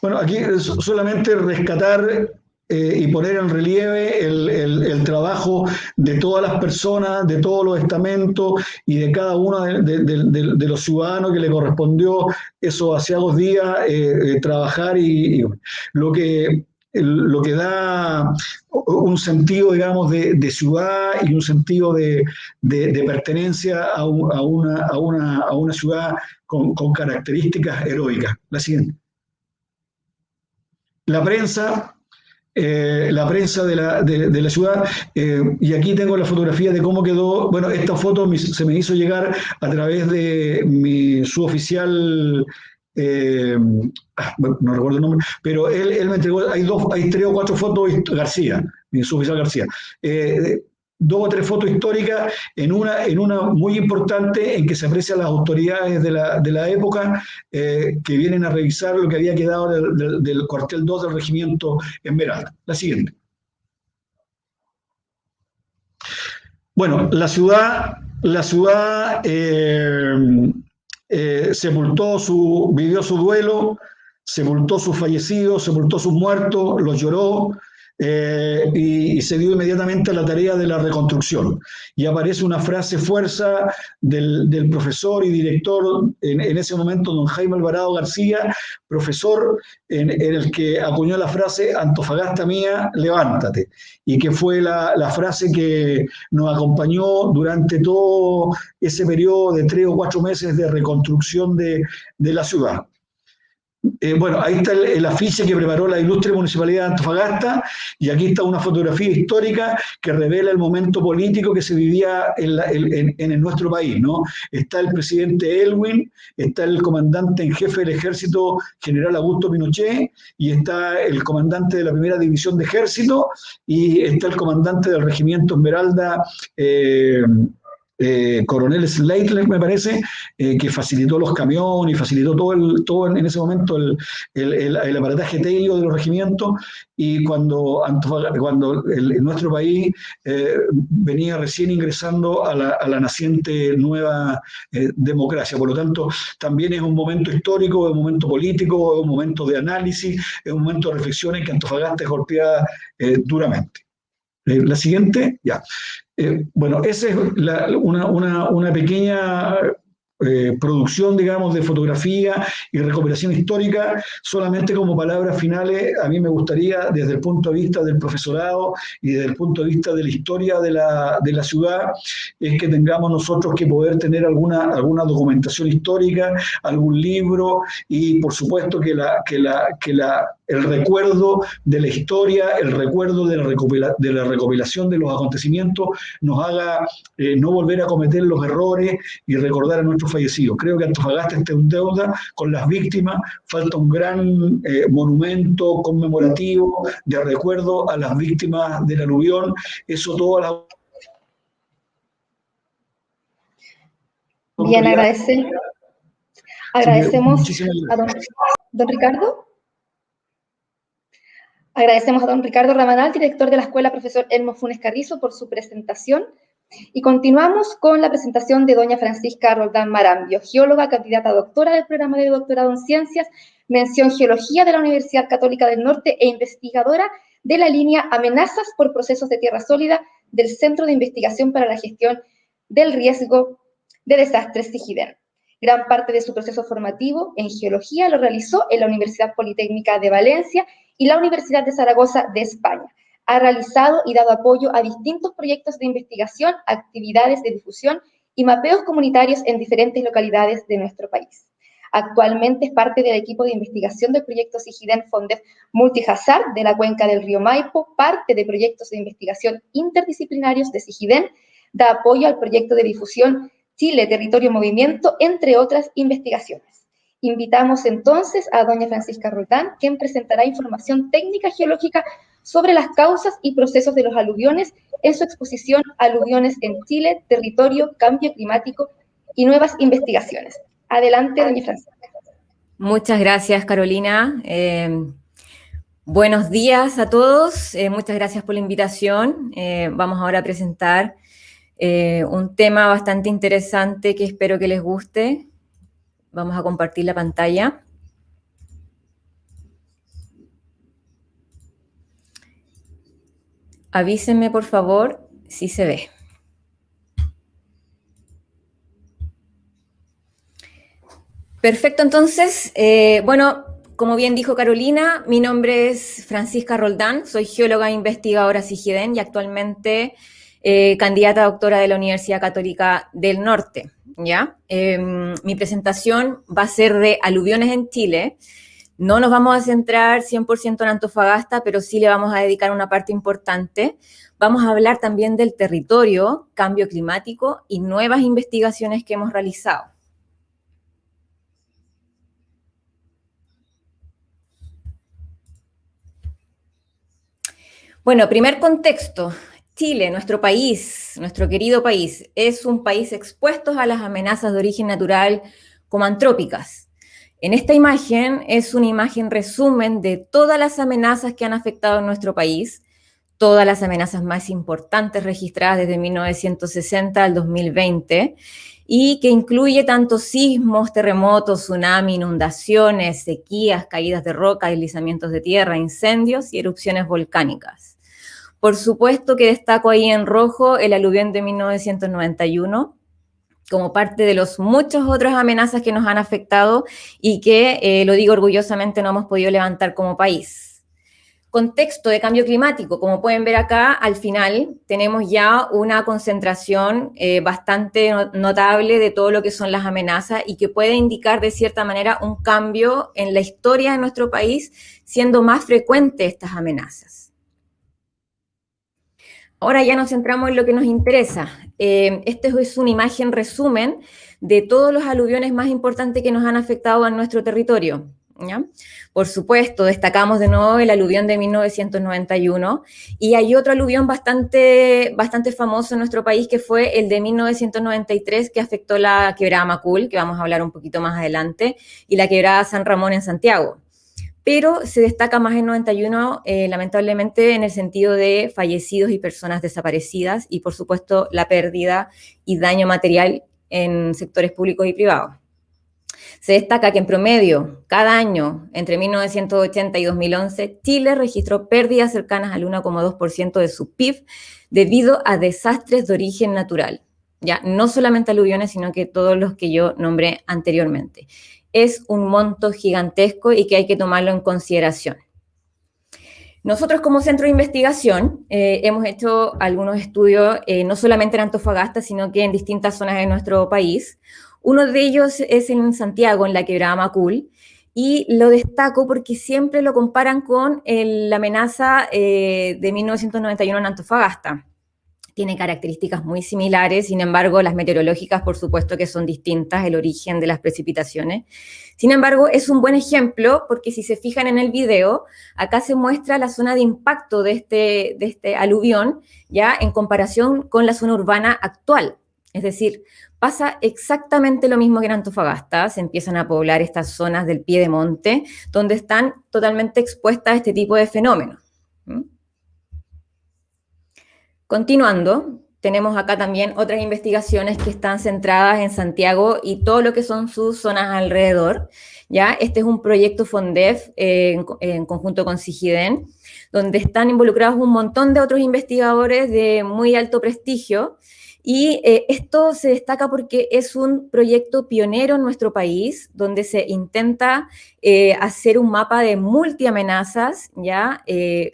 Bueno, aquí es solamente rescatar y poner en relieve el trabajo de todas las personas, de todos los estamentos y de cada uno de los ciudadanos que le correspondió esos aciagos días trabajar y lo que da un sentido, digamos, de ciudad y un sentido de pertenencia a una ciudad con características heroicas. La siguiente. La prensa de la ciudad, y aquí tengo la fotografía de cómo quedó. Bueno, esta foto se me hizo llegar a través de mi suboficial, no recuerdo el nombre, pero él me entregó, hay 3 o 4 fotos, García, mi suboficial García. 2 o 3 fotos históricas, en una muy importante en que se aprecian las autoridades de la época que vienen a revisar lo que había quedado del cuartel 2 del regimiento Esmeralda. La siguiente. Bueno, la ciudad vivió su duelo, sepultó sus fallecidos, sepultó sus muertos, los lloró. Y se dio inmediatamente a la tarea de la reconstrucción. Y aparece una frase fuerza del profesor y director en ese momento, don Jaime Alvarado García, profesor, en el que acuñó la frase Antofagasta mía, levántate, y que fue la frase que nos acompañó durante todo ese periodo de 3 o 4 meses de reconstrucción de la ciudad. Bueno, ahí está el afiche que preparó la ilustre Municipalidad de Antofagasta, y aquí está una fotografía histórica que revela el momento político que se vivía en nuestro país, ¿no? Está el presidente Elwin, está el comandante en jefe del ejército, general Augusto Pinochet, y está el comandante de la primera división de ejército, y está el comandante del regimiento Esmeralda, coronel Sleitler, me parece, que facilitó los camiones y facilitó todo en ese momento el aparataje técnico de los regimientos, y cuando nuestro país venía recién ingresando a la naciente nueva democracia. Por lo tanto, también es un momento histórico, es un momento político, es un momento de análisis, es un momento de reflexión en que Antofagasta es golpeada duramente. La siguiente, ya. Bueno, esa es una pequeña producción, digamos, de fotografía y recuperación histórica. Solamente como palabras finales, a mí me gustaría, desde el punto de vista del profesorado y desde el punto de vista de la historia de la ciudad, es que tengamos nosotros que poder tener alguna documentación histórica, algún libro, y por supuesto que la el recuerdo de la historia, el recuerdo de la recopilación de los acontecimientos, nos haga no volver a cometer los errores y recordar a nuestros fallecidos. Creo que Antofagasta está en deuda con las víctimas, falta un gran monumento conmemorativo de recuerdo a las víctimas del aluvión, eso todas las... Bien, agradecemos a don Ricardo. Agradecemos a don Ricardo Rabanal, director de la Escuela Profesor Elmo Funes Carrizo, por su presentación. Y continuamos con la presentación de doña Francisca Roldán Marambio, geóloga, candidata a doctora del programa de doctorado en Ciencias, mención Geología de la Universidad Católica del Norte e investigadora de la línea Amenazas por Procesos de Tierra Sólida del Centro de Investigación para la Gestión del Riesgo de Desastres CIGIDEN. Gran parte de su proceso formativo en geología lo realizó en la Universidad Politécnica de Valencia y la Universidad de Zaragoza de España. Ha realizado y dado apoyo a distintos proyectos de investigación, actividades de difusión y mapeos comunitarios en diferentes localidades de nuestro país. Actualmente es parte del equipo de investigación del proyecto CIGIDEN FONDEF Multihazard de la cuenca del río Maipo, parte de proyectos de investigación interdisciplinarios de CIGIDEN, da apoyo al proyecto de difusión Chile, Territorio, Movimiento, entre otras investigaciones. Invitamos entonces a doña Francisca Roldán, quien presentará información técnica geológica sobre las causas y procesos de los aluviones en su exposición Aluviones en Chile, Territorio, Cambio Climático y Nuevas Investigaciones. Adelante, doña Francisca. Muchas gracias, Carolina. Buenos días a todos. Muchas gracias por la invitación. Vamos ahora a presentar un tema bastante interesante que espero que les guste. Vamos a compartir la pantalla. Avísenme, por favor, si se ve. Perfecto, entonces, bueno, como bien dijo Carolina, mi nombre es Francisca Roldán, soy geóloga e investigadora CIGIDEN y actualmente candidata a doctora de la Universidad Católica del Norte, ¿ya? Mi presentación va a ser de aluviones en Chile. No nos vamos a centrar 100% en Antofagasta, pero sí le vamos a dedicar una parte importante. Vamos a hablar también del territorio, cambio climático y nuevas investigaciones que hemos realizado. Bueno, primer contexto. Chile, nuestro país, nuestro querido país, es un país expuesto a las amenazas de origen natural como antrópicas. En esta imagen es una imagen resumen de todas las amenazas que han afectado a nuestro país, todas las amenazas más importantes registradas desde 1960 al 2020, y que incluye tanto sismos, terremotos, tsunamis, inundaciones, sequías, caídas de roca, deslizamientos de tierra, incendios y erupciones volcánicas. Por supuesto que destaco ahí en rojo el aluvión de 1991, como parte de los muchas otras amenazas que nos han afectado y que, lo digo orgullosamente, no hemos podido levantar como país. Contexto de cambio climático, como pueden ver acá, al final tenemos ya una concentración bastante notable de todo lo que son las amenazas y que puede indicar de cierta manera un cambio en la historia de nuestro país, siendo más frecuentes estas amenazas. Ahora ya nos centramos en lo que nos interesa. Esta es una imagen resumen de todos los aluviones más importantes que nos han afectado a nuestro territorio, ¿ya? Por supuesto, destacamos de nuevo el aluvión de 1991 y hay otro aluvión bastante famoso en nuestro país que fue el de 1993 que afectó la quebrada Macul, que vamos a hablar un poquito más adelante, y la quebrada San Ramón en Santiago. Pero se destaca más el 91, lamentablemente, en el sentido de fallecidos y personas desaparecidas y, por supuesto, la pérdida y daño material en sectores públicos y privados. Se destaca que en promedio, cada año, entre 1980 y 2011, Chile registró pérdidas cercanas al 1,2% de su PIB debido a desastres de origen natural. Ya, no solamente aluviones, sino que todos los que yo nombré anteriormente. Es un monto gigantesco y que hay que tomarlo en consideración. Nosotros como centro de investigación hemos hecho algunos estudios, no solamente en Antofagasta, sino que en distintas zonas de nuestro país. Uno de ellos es en Santiago, en la quebrada Macul, y lo destaco porque siempre lo comparan con la amenaza de 1991 en Antofagasta. Tiene características muy similares, sin embargo, las meteorológicas, por supuesto que son distintas, el origen de las precipitaciones. Sin embargo, es un buen ejemplo porque si se fijan en el video, acá se muestra la zona de impacto de este aluvión, ya en comparación con la zona urbana actual. Es decir, pasa exactamente lo mismo que en Antofagasta, se empiezan a poblar estas zonas del pie de monte, donde están totalmente expuestas a este tipo de fenómenos. Continuando, tenemos acá también otras investigaciones que están centradas en Santiago y todo lo que son sus zonas alrededor, ¿ya? Este es un proyecto FONDEF en conjunto con SIGIDEN, donde están involucrados un montón de otros investigadores de muy alto prestigio, y esto se destaca porque es un proyecto pionero en nuestro país, donde se intenta hacer un mapa de multiamenazas, ¿ya?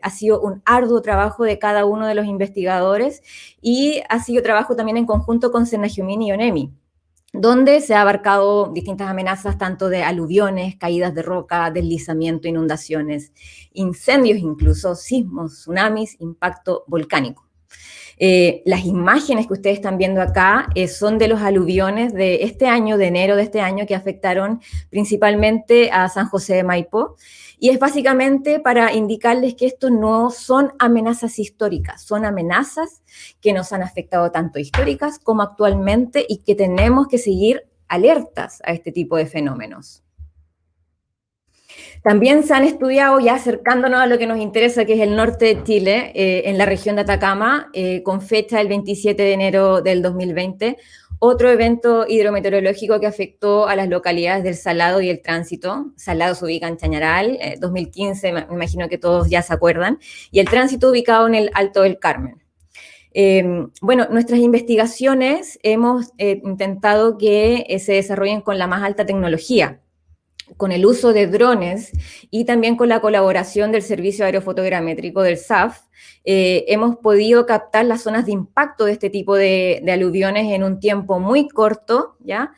Ha sido un arduo trabajo de cada uno de los investigadores y ha sido trabajo también en conjunto con Senagiumín y ONEMI, donde se ha abarcado distintas amenazas tanto de aluviones, caídas de roca, deslizamiento, inundaciones, incendios incluso, sismos, tsunamis, impacto volcánico. Las imágenes que ustedes están viendo acá son de los aluviones de este año, de enero de este año, que afectaron principalmente a San José de Maipo, y es básicamente para indicarles que esto no son amenazas históricas, son amenazas que nos han afectado tanto históricas como actualmente y que tenemos que seguir alertas a este tipo de fenómenos. También se han estudiado, ya acercándonos a lo que nos interesa, que es el norte de Chile, en la región de Atacama, con fecha el 27 de enero del 2020, otro evento hidrometeorológico que afectó a las localidades del Salado y el Tránsito. Salado se ubica en Chañaral, 2015, me imagino que todos ya se acuerdan, y el Tránsito ubicado en el Alto del Carmen. Bueno, nuestras investigaciones hemos intentado que se desarrollen con la más alta tecnología, con el uso de drones y también con la colaboración del Servicio Aerofotogramétrico del SAF, hemos podido captar las zonas de impacto de este tipo de aluviones en un tiempo muy corto, ¿ya?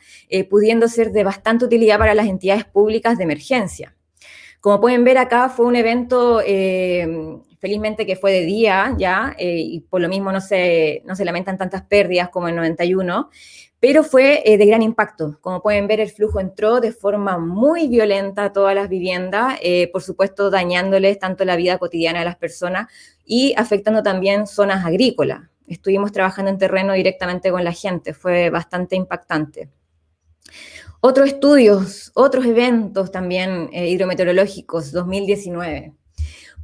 Pudiendo ser de bastante utilidad para las entidades públicas de emergencia. Como pueden ver acá, fue un evento, felizmente que fue de día, ¿ya? Y por lo mismo no se lamentan tantas pérdidas como en 91, pero fue de gran impacto. Como pueden ver, el flujo entró de forma muy violenta a todas las viviendas, por supuesto dañándoles tanto la vida cotidiana de las personas y afectando también zonas agrícolas. Estuvimos trabajando en terreno directamente con la gente, fue bastante impactante. Otros estudios, otros eventos también hidrometeorológicos, 2019.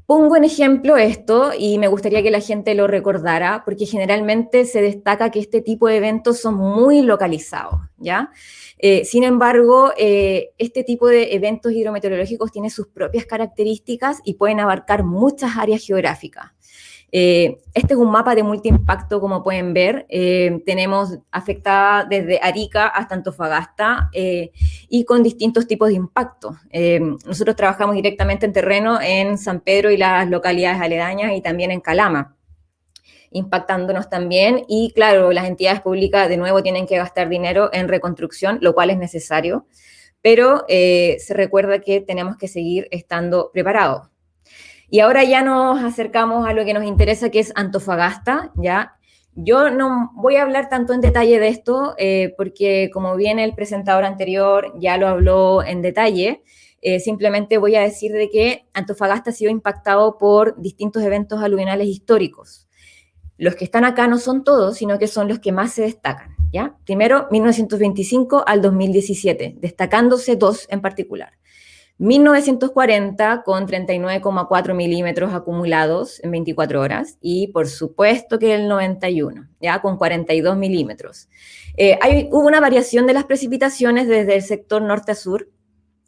Pongo en ejemplo esto y me gustaría que la gente lo recordara porque generalmente se destaca que este tipo de eventos son muy localizados, ¿ya? Sin embargo, este tipo de eventos hidrometeorológicos tienen sus propias características y pueden abarcar muchas áreas geográficas. Este es un mapa de multiimpacto, como pueden ver. Tenemos afectada desde Arica hasta Antofagasta y con distintos tipos de impacto. Nosotros trabajamos directamente en terreno en San Pedro y las localidades aledañas y también en Calama, impactándonos también. Y claro, las entidades públicas de nuevo tienen que gastar dinero en reconstrucción, lo cual es necesario, pero se recuerda que tenemos que seguir estando preparados. Y ahora ya nos acercamos a lo que nos interesa, que es Antofagasta, ¿ya? Yo no voy a hablar tanto en detalle de esto, porque como bien el presentador anterior ya lo habló en detalle, simplemente voy a decir de que Antofagasta ha sido impactado por distintos eventos aluvionales históricos. Los que están acá no son todos, sino que son los que más se destacan, ¿ya? Primero, 1925 al 2017, destacándose dos en particular. 1940 con 39,4 milímetros acumulados en 24 horas y por supuesto que el 91, ya con 42 milímetros. Hubo una variación de las precipitaciones desde el sector norte a sur,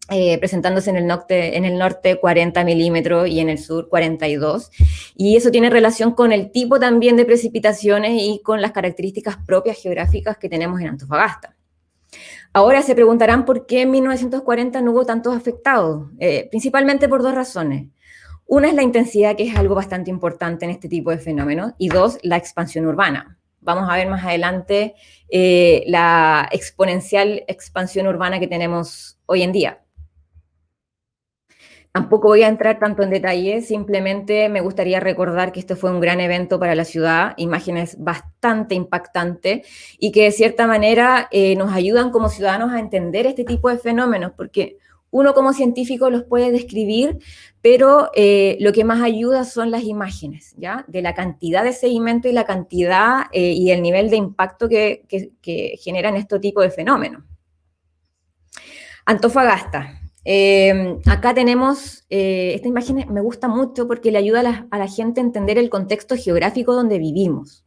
presentándose en el norte 40 milímetros y en el sur 42, y eso tiene relación con el tipo también de precipitaciones y con las características propias geográficas que tenemos en Antofagasta. Ahora se preguntarán por qué en 1940 no hubo tantos afectados, principalmente por dos razones. Una es la intensidad, que es algo bastante importante en este tipo de fenómenos, y dos, la expansión urbana. Vamos a ver más adelante la exponencial expansión urbana que tenemos hoy en día. Tampoco voy a entrar tanto en detalle, simplemente me gustaría recordar que este fue un gran evento para la ciudad, imágenes bastante impactantes y que de cierta manera nos ayudan como ciudadanos a entender este tipo de fenómenos, porque uno como científico los puede describir, pero lo que más ayuda son las imágenes, ¿ya? De la cantidad de sedimento y la cantidad y el nivel de impacto que generan este tipo de fenómenos. Antofagasta. Acá tenemos, esta imagen me gusta mucho porque le ayuda a la gente a entender el contexto geográfico donde vivimos.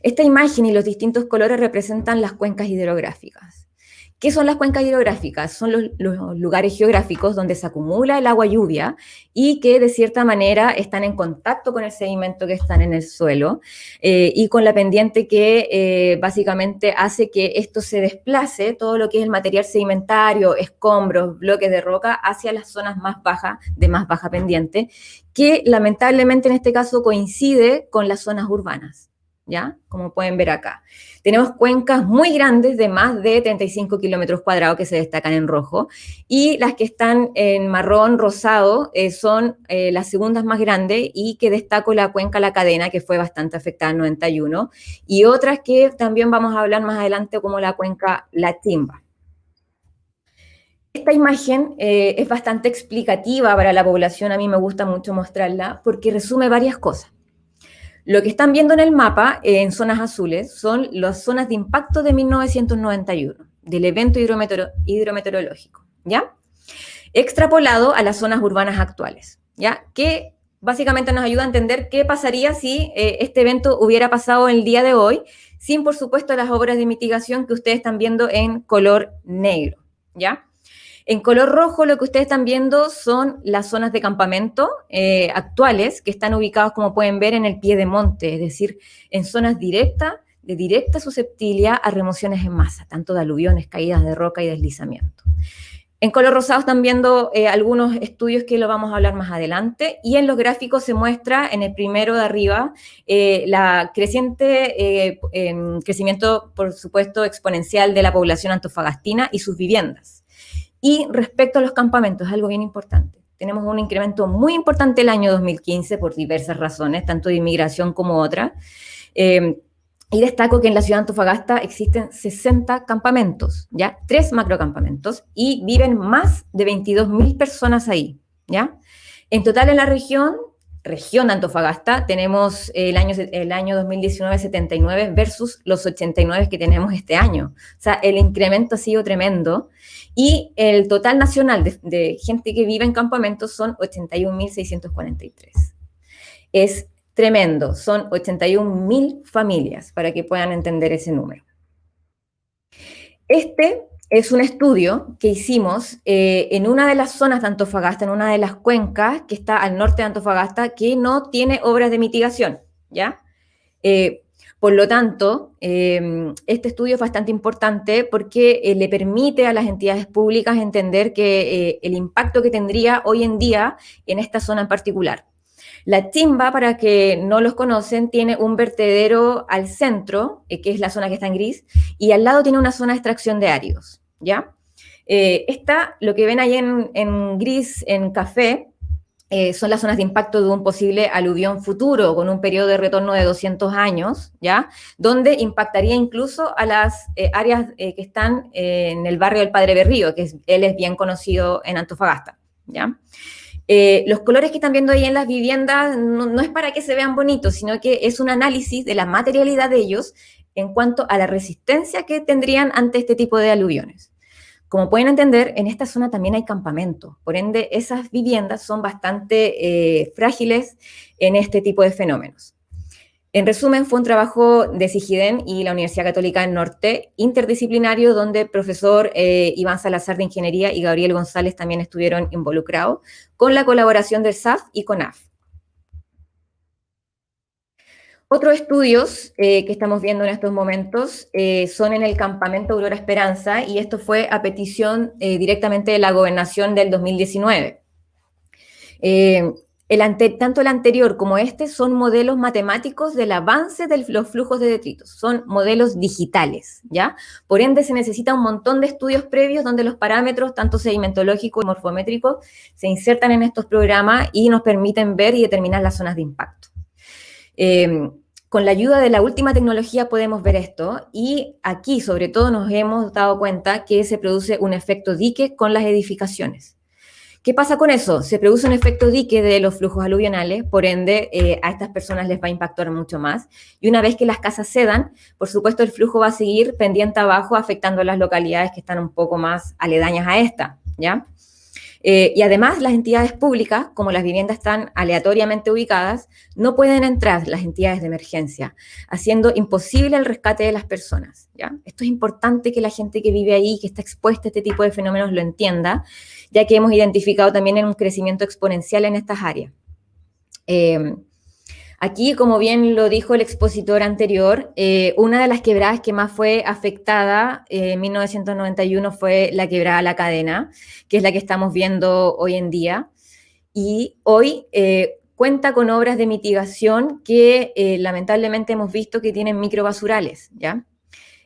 Esta imagen y los distintos colores representan las cuencas hidrográficas. ¿Qué son las cuencas hidrográficas? Son los lugares geográficos donde se acumula el agua lluvia y que de cierta manera están en contacto con el sedimento que están en el suelo y con la pendiente que básicamente hace que esto se desplace, todo lo que es el material sedimentario, escombros, bloques de roca, hacia las zonas más bajas, de más baja pendiente, que lamentablemente en este caso coincide con las zonas urbanas, ¿ya? Como pueden ver acá. Tenemos cuencas muy grandes de más de 35 kilómetros cuadrados que se destacan en rojo y las que están en marrón rosado son las segundas más grandes y que destaco la cuenca La Cadena, que fue bastante afectada en 91, y otras que también vamos a hablar más adelante como la cuenca La Timba. Esta imagen es bastante explicativa para la población, a mí me gusta mucho mostrarla porque resume varias cosas. Lo que están viendo en el mapa, en zonas azules, son las zonas de impacto de 1991, del evento hidrometeorológico, ¿ya? Extrapolado a las zonas urbanas actuales, ¿ya? Que básicamente nos ayuda a entender qué pasaría si este evento hubiera pasado el día de hoy, sin, por supuesto, las obras de mitigación que ustedes están viendo en color negro, ¿ya? En color rojo lo que ustedes están viendo son las zonas de campamento actuales que están ubicadas, como pueden ver, en el pie de monte, es decir, en zonas de directa susceptibilidad a remociones en masa, tanto de aluviones, caídas de roca y deslizamiento. En color rosado están viendo algunos estudios que lo vamos a hablar más adelante, y en los gráficos se muestra, en el primero de arriba, la creciente crecimiento, por supuesto, exponencial de la población antofagastina y sus viviendas. Y respecto a los campamentos, es algo bien importante. Tenemos un incremento muy importante el año 2015 por diversas razones, tanto de inmigración como otras. Y destaco que en la ciudad de Antofagasta existen 60 campamentos, ¿ya? 3 macrocampamentos, y viven más de 22.000 personas ahí, ¿ya? En total en la región de Antofagasta tenemos el año 2019 79 versus los 89 que tenemos este año. O sea, el incremento ha sido tremendo. Y el total nacional de gente que vive en campamentos son 81.643. Es tremendo, son 81.000 familias, para que puedan entender ese número. Este es un estudio que hicimos en una de las zonas de Antofagasta, en una de las cuencas que está al norte de Antofagasta, que no tiene obras de mitigación, ¿ya? Por lo tanto, este estudio es bastante importante porque le permite a las entidades públicas entender que el impacto que tendría hoy en día en esta zona en particular. La Timba, para que no los conocen, tiene un vertedero al centro, que es la zona que está en gris, y al lado tiene una zona de extracción de áridos, ¿ya? Lo que ven ahí en gris, en café, son las zonas de impacto de un posible aluvión futuro con un periodo de retorno de 200 años, ¿ya? Donde impactaría incluso a las áreas que están en el barrio del Padre Berrío, que él es bien conocido en Antofagasta, ¿ya? Los colores que están viendo ahí en las viviendas no es para que se vean bonitos, sino que es un análisis de la materialidad de ellos en cuanto a la resistencia que tendrían ante este tipo de aluviones. Como pueden entender, en esta zona también hay campamentos, por ende esas viviendas son bastante frágiles en este tipo de fenómenos. En resumen, fue un trabajo de SIGIDEN y la Universidad Católica del Norte, interdisciplinario, donde el profesor Iván Salazar de Ingeniería y Gabriel González también estuvieron involucrados, con la colaboración del SAF y CONAF. Otros estudios que estamos viendo en estos momentos son en el campamento Aurora Esperanza, y esto fue a petición directamente de la gobernación del 2019. tanto el anterior como este son modelos matemáticos del avance de los flujos de detritos, son modelos digitales, ¿ya? Por ende, se necesita un montón de estudios previos donde los parámetros, tanto sedimentológicos y morfométricos, se insertan en estos programas y nos permiten ver y determinar las zonas de impacto. Con la ayuda de la última tecnología podemos ver esto, y aquí, sobre todo, nos hemos dado cuenta que se produce un efecto dique con las edificaciones. ¿Qué pasa con eso? Se produce un efecto dique de los flujos aluvionales, por ende a estas personas les va a impactar mucho más. Y una vez que las casas cedan, por supuesto el flujo va a seguir pendiente abajo, afectando a las localidades que están un poco más aledañas a esta, ¿ya? Y además las entidades públicas, como las viviendas están aleatoriamente ubicadas, no pueden entrar las entidades de emergencia, haciendo imposible el rescate de las personas, ¿ya? Esto es importante que la gente que vive ahí, que está expuesta a este tipo de fenómenos, lo entienda, ya que hemos identificado también un crecimiento exponencial en estas áreas. Aquí, como bien lo dijo el expositor anterior, una de las quebradas que más fue afectada en 1991 fue la quebrada La Cadena, que es la que estamos viendo hoy en día. Y hoy cuenta con obras de mitigación que lamentablemente hemos visto que tienen microbasurales, ¿ya?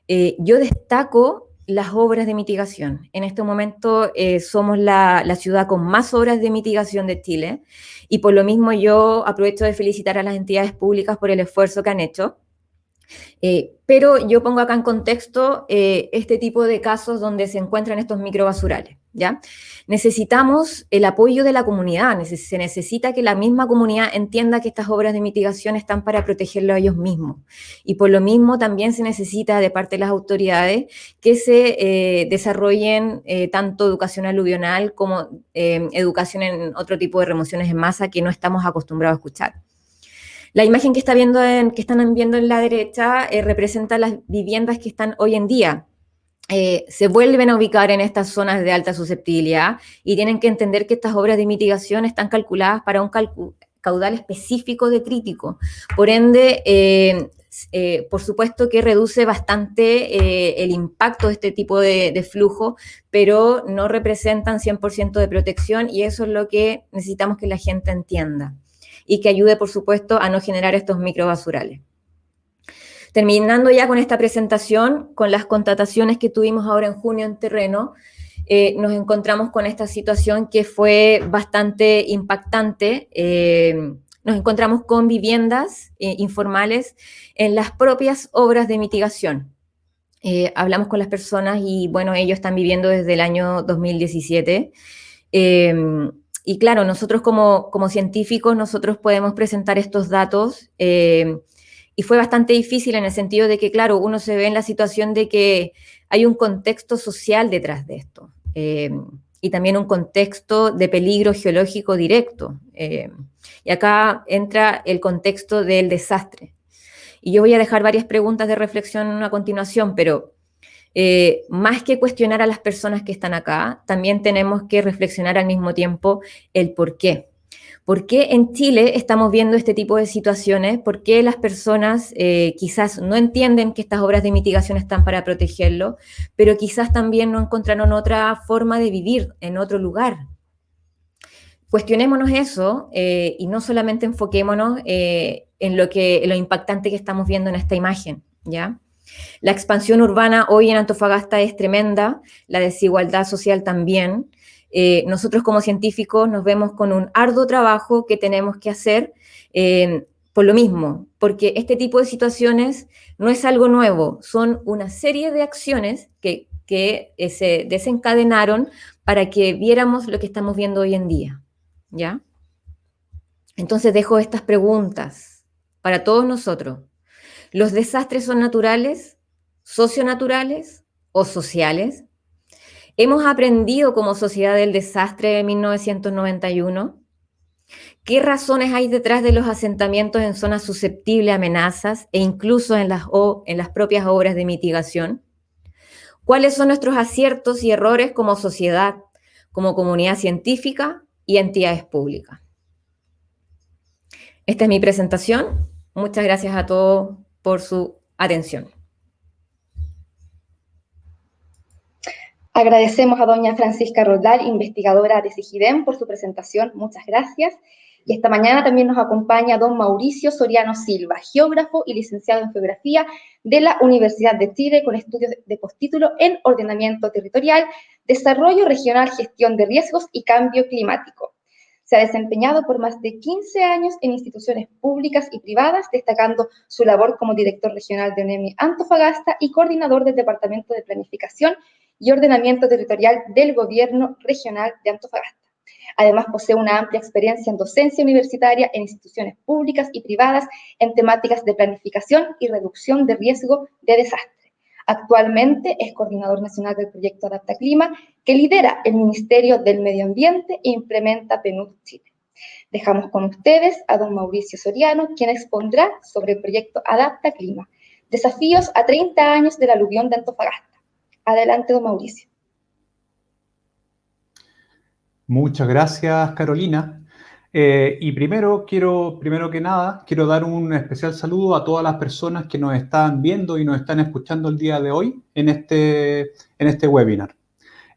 Yo destaco las obras de mitigación. En este momento somos la ciudad con más obras de mitigación de Chile, y por lo mismo yo aprovecho de felicitar a las entidades públicas por el esfuerzo que han hecho. Pero yo pongo acá en contexto este tipo de casos donde se encuentran estos microbasurales, ¿ya? Necesitamos el apoyo de la comunidad, se necesita que la misma comunidad entienda que estas obras de mitigación están para protegerlo a ellos mismos. Y por lo mismo también se necesita de parte de las autoridades que se desarrollen tanto educación aluvional como educación en otro tipo de remociones en masa que no estamos acostumbrados a escuchar. La imagen que están viendo en la derecha representa las viviendas que están hoy en día. Se vuelven a ubicar en estas zonas de alta susceptibilidad y tienen que entender que estas obras de mitigación están calculadas para un caudal específico de crítico. Por ende, por supuesto que reduce bastante el impacto de este tipo de flujo, pero no representan 100% de protección, y eso es lo que necesitamos que la gente entienda, y que ayude, por supuesto, a no generar estos microbasurales. Terminando ya con esta presentación, con las contrataciones que tuvimos ahora en junio en terreno, nos encontramos con esta situación que fue bastante impactante. Nos encontramos con viviendas informales en las propias obras de mitigación. Hablamos con las personas y, bueno, ellos están viviendo desde el año 2017. Y claro, nosotros como científicos, nosotros podemos presentar estos datos, y fue bastante difícil en el sentido de que, claro, uno se ve en la situación de que hay un contexto social detrás de esto, y también un contexto de peligro geológico directo. Y acá entra el contexto del desastre. Y yo voy a dejar varias preguntas de reflexión a continuación, pero más que cuestionar a las personas que están acá, también tenemos que reflexionar al mismo tiempo el por qué. ¿Por qué en Chile estamos viendo este tipo de situaciones? ¿Por qué las personas quizás no entienden que estas obras de mitigación están para protegerlo, pero quizás también no encontraron otra forma de vivir en otro lugar? Cuestionémonos eso y no solamente enfoquémonos en lo impactante que estamos viendo en esta imagen, ¿ya? La expansión urbana hoy en Antofagasta es tremenda, la desigualdad social también. Nosotros como científicos nos vemos con un arduo trabajo que tenemos que hacer por lo mismo, porque este tipo de situaciones no es algo nuevo, son una serie de acciones que se desencadenaron para que viéramos lo que estamos viendo hoy en día, ¿ya? Entonces dejo estas preguntas para todos nosotros. ¿Los desastres son naturales, socionaturales o sociales? ¿Hemos aprendido como sociedad del desastre de 1991? ¿Qué razones hay detrás de los asentamientos en zonas susceptibles a amenazas e incluso en las propias obras de mitigación? ¿Cuáles son nuestros aciertos y errores como sociedad, como comunidad científica y entidades públicas? Esta es mi presentación. Muchas gracias a todos por su atención. Agradecemos a doña Francisca Roldán, investigadora de SIGIDEM, por su presentación. Muchas gracias. Y esta mañana también nos acompaña don Mauricio Soriano Silva, geógrafo y licenciado en Geografía de la Universidad de Chile, con estudios de postítulo en Ordenamiento Territorial, Desarrollo Regional, Gestión de Riesgos y Cambio Climático. Se ha desempeñado por más de 15 años en instituciones públicas y privadas, destacando su labor como director regional de ONEMI Antofagasta y coordinador del Departamento de Planificación y Ordenamiento Territorial del Gobierno Regional de Antofagasta. Además, posee una amplia experiencia en docencia universitaria en instituciones públicas y privadas en temáticas de planificación y reducción de riesgo de desastre. Actualmente es coordinador nacional del proyecto Adapta Clima, que lidera el Ministerio del Medio Ambiente e implementa PNUD Chile. Dejamos con ustedes a don Mauricio Soriano, quien expondrá sobre el proyecto Adapta Clima, desafíos a 30 años de la aluvión de Antofagasta. Adelante, don Mauricio. Muchas gracias, Carolina. Y primero que nada, quiero dar un especial saludo a todas las personas que nos están viendo y nos están escuchando el día de hoy en este webinar.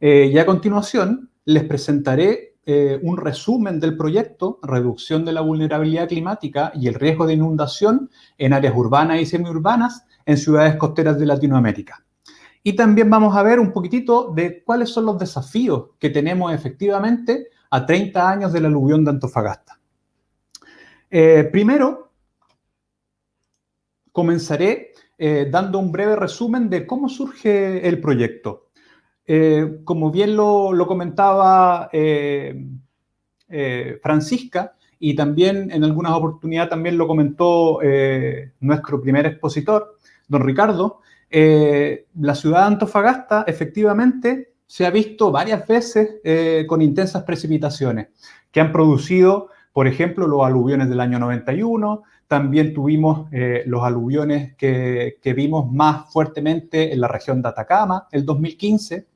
Y a continuación les presentaré un resumen del proyecto Reducción de la Vulnerabilidad Climática y el Riesgo de Inundación en áreas urbanas y semiurbanas en ciudades costeras de Latinoamérica. Y también vamos a ver un poquitito de cuáles son los desafíos que tenemos efectivamente a 30 años de la aluvión de Antofagasta. Primero, comenzaré dando un breve resumen de cómo surge el proyecto. Como bien lo comentaba Francisca, y también en algunas oportunidades también lo comentó nuestro primer expositor, don Ricardo, la ciudad de Antofagasta efectivamente se ha visto varias veces con intensas precipitaciones que han producido, por ejemplo, los aluviones del año 91, también tuvimos los aluviones que vimos más fuertemente en la región de Atacama, el 2015,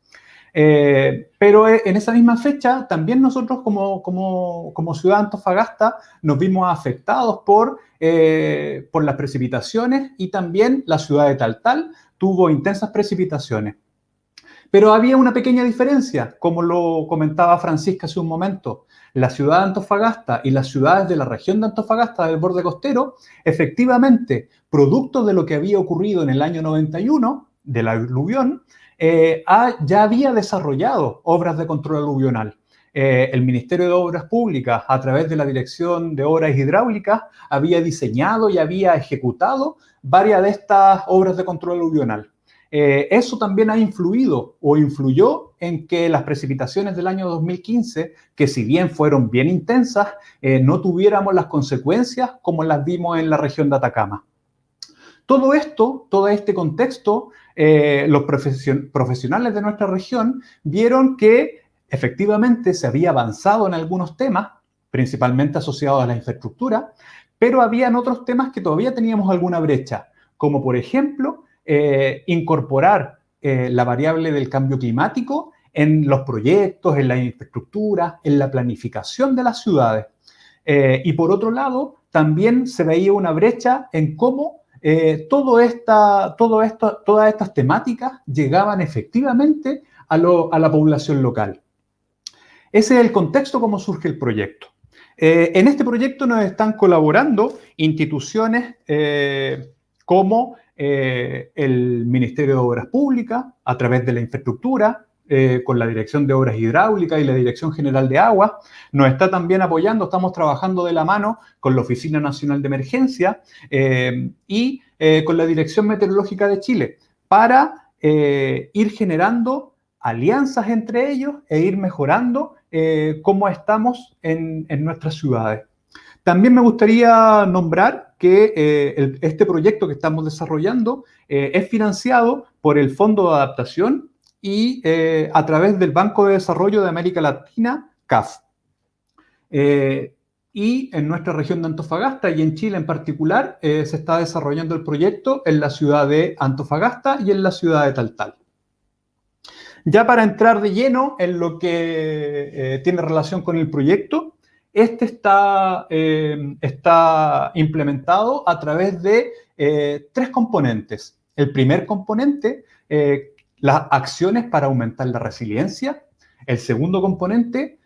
pero en esa misma fecha también nosotros como ciudad de Antofagasta nos vimos afectados por las precipitaciones, y también la ciudad de Taltal tuvo intensas precipitaciones. Pero había una pequeña diferencia, como lo comentaba Francisca hace un momento. La ciudad de Antofagasta y las ciudades de la región de Antofagasta del borde costero, efectivamente, producto de lo que había ocurrido en el año 91, de la aluvión, ya había desarrollado obras de control aluvional. El Ministerio de Obras Públicas, a través de la Dirección de Obras Hidráulicas, había diseñado y había ejecutado varias de estas obras de control aluvional. Eso también ha influido o influyó en que las precipitaciones del año 2015, que si bien fueron bien intensas, no tuviéramos las consecuencias como las vimos en la región de Atacama. Todo este contexto, los profesionales de nuestra región vieron que efectivamente se había avanzado en algunos temas, principalmente asociados a la infraestructura, pero habían otros temas que todavía teníamos alguna brecha, como por ejemplo, incorporar la variable del cambio climático en los proyectos, en la infraestructura, en la planificación de las ciudades. Y por otro lado, también se veía una brecha en cómo todas estas temáticas llegaban efectivamente a la población local. Ese es el contexto como surge el proyecto. En este proyecto nos están colaborando instituciones como el Ministerio de Obras Públicas, a través de la infraestructura, con la Dirección de Obras Hidráulicas y la Dirección General de Aguas. Nos está también apoyando, estamos trabajando de la mano con la Oficina Nacional de Emergencia y con la Dirección Meteorológica de Chile, para ir generando alianzas entre ellos e ir mejorando cómo estamos en nuestras ciudades. También me gustaría nombrar que este proyecto que estamos desarrollando es financiado por el Fondo de Adaptación y a través del Banco de Desarrollo de América Latina, CAF. Y en nuestra región de Antofagasta y en Chile en particular, se está desarrollando el proyecto en la ciudad de Antofagasta y en la ciudad de Taltal. Ya para entrar de lleno en lo que tiene relación con el proyecto, este está implementado a través de 3 componentes. El primer componente, las acciones para aumentar la resiliencia. El segundo componente,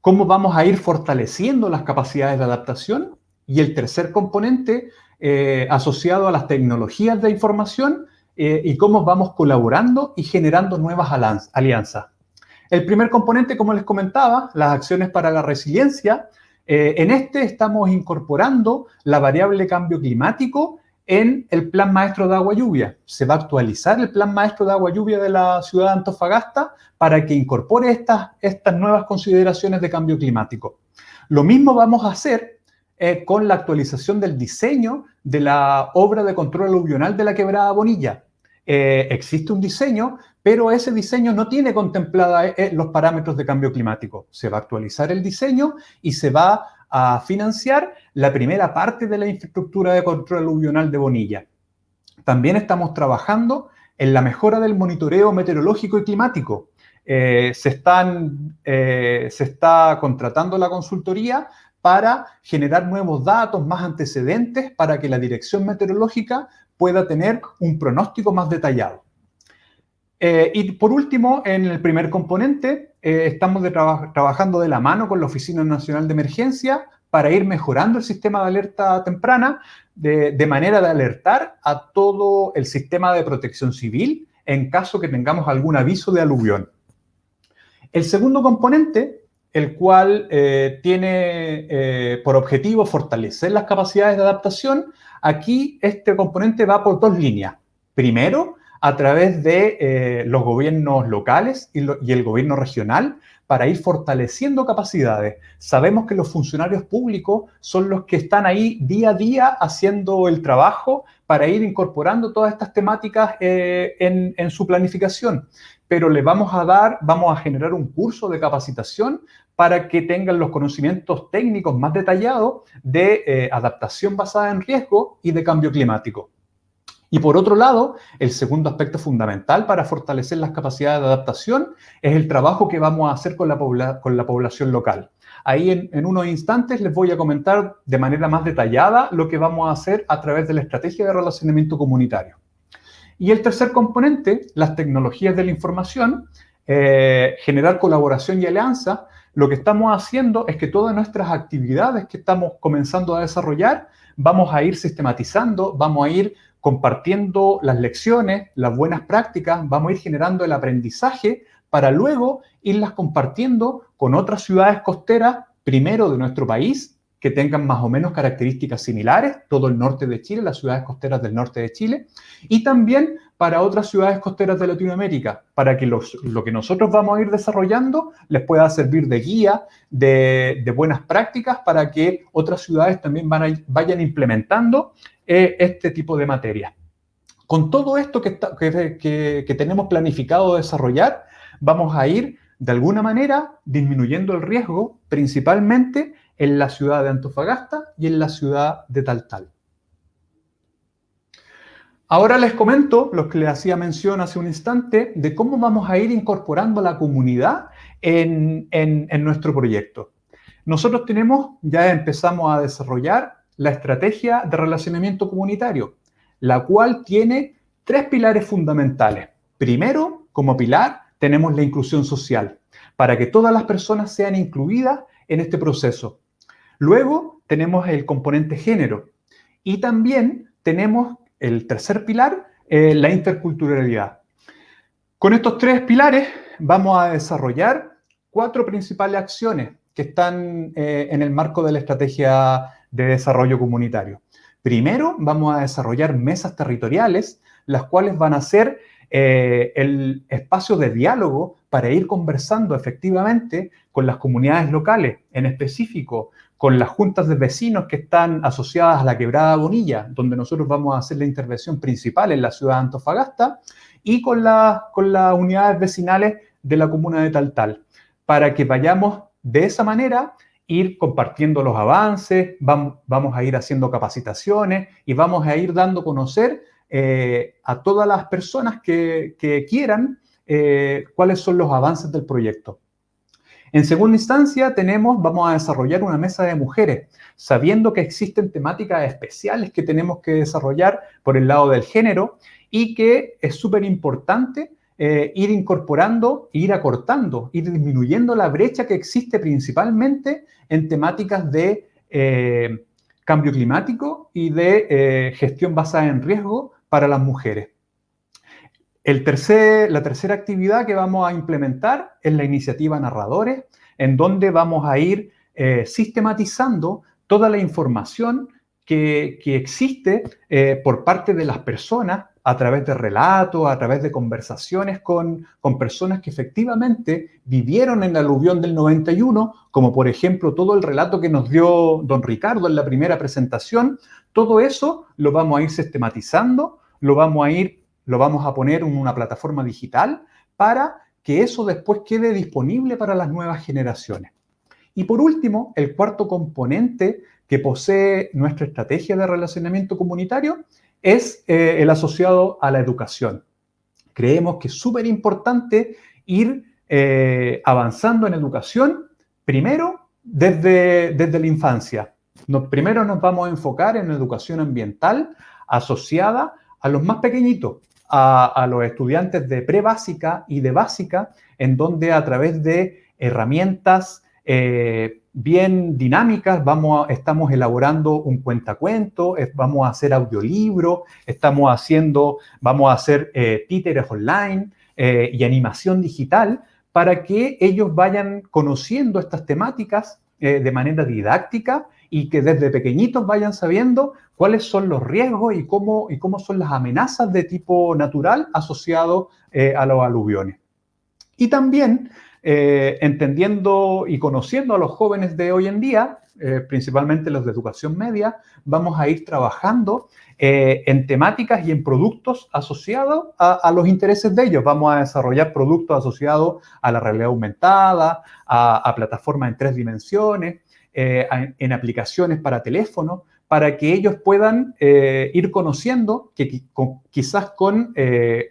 cómo vamos a ir fortaleciendo las capacidades de adaptación, y el tercer componente asociado a las tecnologías de información y cómo vamos colaborando y generando nuevas alianzas. El primer componente, como les comentaba, las acciones para la resiliencia. En este estamos incorporando la variable cambio climático en el Plan Maestro de Agua Lluvia. Se va a actualizar el Plan Maestro de Agua Lluvia de la ciudad de Antofagasta para que incorpore estas nuevas consideraciones de cambio climático. Lo mismo vamos a hacer con la actualización del diseño de la obra de control aluvional de la Quebrada Bonilla. Existe un diseño, pero ese diseño no tiene contemplada los parámetros de cambio climático. Se va a actualizar el diseño y se va a financiar la primera parte de la infraestructura de control aluvional de Bonilla. También estamos trabajando en la mejora del monitoreo meteorológico y climático. Se está contratando la consultoría para generar nuevos datos, más antecedentes, para que la dirección meteorológica pueda tener un pronóstico más detallado. Y por último, en el primer componente, estamos trabajando de la mano con la Oficina Nacional de Emergencia para ir mejorando el sistema de alerta temprana, de manera de alertar a todo el sistema de protección civil en caso que tengamos algún aviso de aluvión. El segundo componente, el cual tiene por objetivo fortalecer las capacidades de adaptación, aquí este componente va por dos líneas. Primero, a través de los gobiernos locales y el gobierno regional para ir fortaleciendo capacidades. Sabemos que los funcionarios públicos son los que están ahí día a día haciendo el trabajo para ir incorporando todas estas temáticas en su planificación, pero vamos a generar un curso de capacitación para que tengan los conocimientos técnicos más detallados de adaptación basada en riesgo y de cambio climático. Y por otro lado, el segundo aspecto fundamental para fortalecer las capacidades de adaptación es el trabajo que vamos a hacer con la población local. Ahí en unos instantes les voy a comentar de manera más detallada lo que vamos a hacer a través de la estrategia de relacionamiento comunitario. Y el tercer componente, las tecnologías de la información, generar colaboración y alianza. Lo que estamos haciendo es que todas nuestras actividades que estamos comenzando a desarrollar, vamos a ir sistematizando, vamos a ir compartiendo las lecciones, las buenas prácticas, vamos a ir generando el aprendizaje para luego irlas compartiendo con otras ciudades costeras, primero de nuestro país, que tengan más o menos características similares, todo el norte de Chile, las ciudades costeras del norte de Chile, y también para otras ciudades costeras de Latinoamérica, para que lo que nosotros vamos a ir desarrollando les pueda servir de guía, de buenas prácticas, para que otras ciudades también vayan implementando este tipo de materia. Con todo esto que tenemos planificado desarrollar, vamos a ir, de alguna manera, disminuyendo el riesgo, principalmente en la ciudad de Antofagasta y en la ciudad de Taltal. Ahora les comento, lo que les hacía mención hace un instante, de cómo vamos a ir incorporando a la comunidad en nuestro proyecto. Nosotros ya empezamos a desarrollar la estrategia de relacionamiento comunitario, la cual tiene 3 pilares fundamentales. Primero, como pilar, tenemos la inclusión social, para que todas las personas sean incluidas en este proceso. Luego, tenemos el componente género. Y también tenemos el tercer pilar, la interculturalidad. Con estos 3 pilares, vamos a desarrollar 4 principales acciones que están en el marco de la estrategia de desarrollo comunitario. Primero, vamos a desarrollar mesas territoriales, las cuales van a ser el espacio de diálogo para ir conversando efectivamente con las comunidades locales, en específico con las juntas de vecinos que están asociadas a la Quebrada Bonilla, donde nosotros vamos a hacer la intervención principal en la ciudad de Antofagasta, y con las unidades vecinales de la comuna de Taltal, para que vayamos de esa manera ir compartiendo los avances, vamos a ir haciendo capacitaciones y vamos a ir dando a conocer a todas las personas que quieran cuáles son los avances del proyecto. En segunda instancia, vamos a desarrollar una mesa de mujeres, sabiendo que existen temáticas especiales que tenemos que desarrollar por el lado del género y que es súper importante ir incorporando, ir acortando, ir disminuyendo la brecha que existe principalmente en temáticas de cambio climático y de gestión basada en riesgo para las mujeres. La tercera actividad que vamos a implementar es la iniciativa Narradores, en donde vamos a ir sistematizando toda la información que existe por parte de las personas a través de relatos, a través de conversaciones con personas que efectivamente vivieron en la aluvión del 91, como por ejemplo todo el relato que nos dio don Ricardo en la primera presentación. Todo eso lo vamos a ir sistematizando, lo vamos a poner en una plataforma digital para que eso después quede disponible para las nuevas generaciones. Y por último, el cuarto componente que posee nuestra estrategia de relacionamiento comunitario es el asociado a la educación. Creemos que es súper importante ir avanzando en educación, primero desde la infancia. Primero nos vamos a enfocar en educación ambiental asociada a los más pequeñitos, a los estudiantes de prebásica y de básica, en donde a través de herramientas bien dinámicas estamos elaborando un cuentacuento, vamos a hacer audiolibro, vamos a hacer títeres online y animación digital para que ellos vayan conociendo estas temáticas de manera didáctica y que desde pequeñitos vayan sabiendo cuáles son los riesgos y cómo son las amenazas de tipo natural asociados a los aluviones. Y también entendiendo y conociendo a los jóvenes de hoy en día, principalmente los de educación media, vamos a ir trabajando en temáticas y en productos asociados a los intereses de ellos. Vamos a desarrollar productos asociados a la realidad aumentada, a plataformas en 3 dimensiones, en aplicaciones para teléfono, para que ellos puedan ir conociendo, quizás con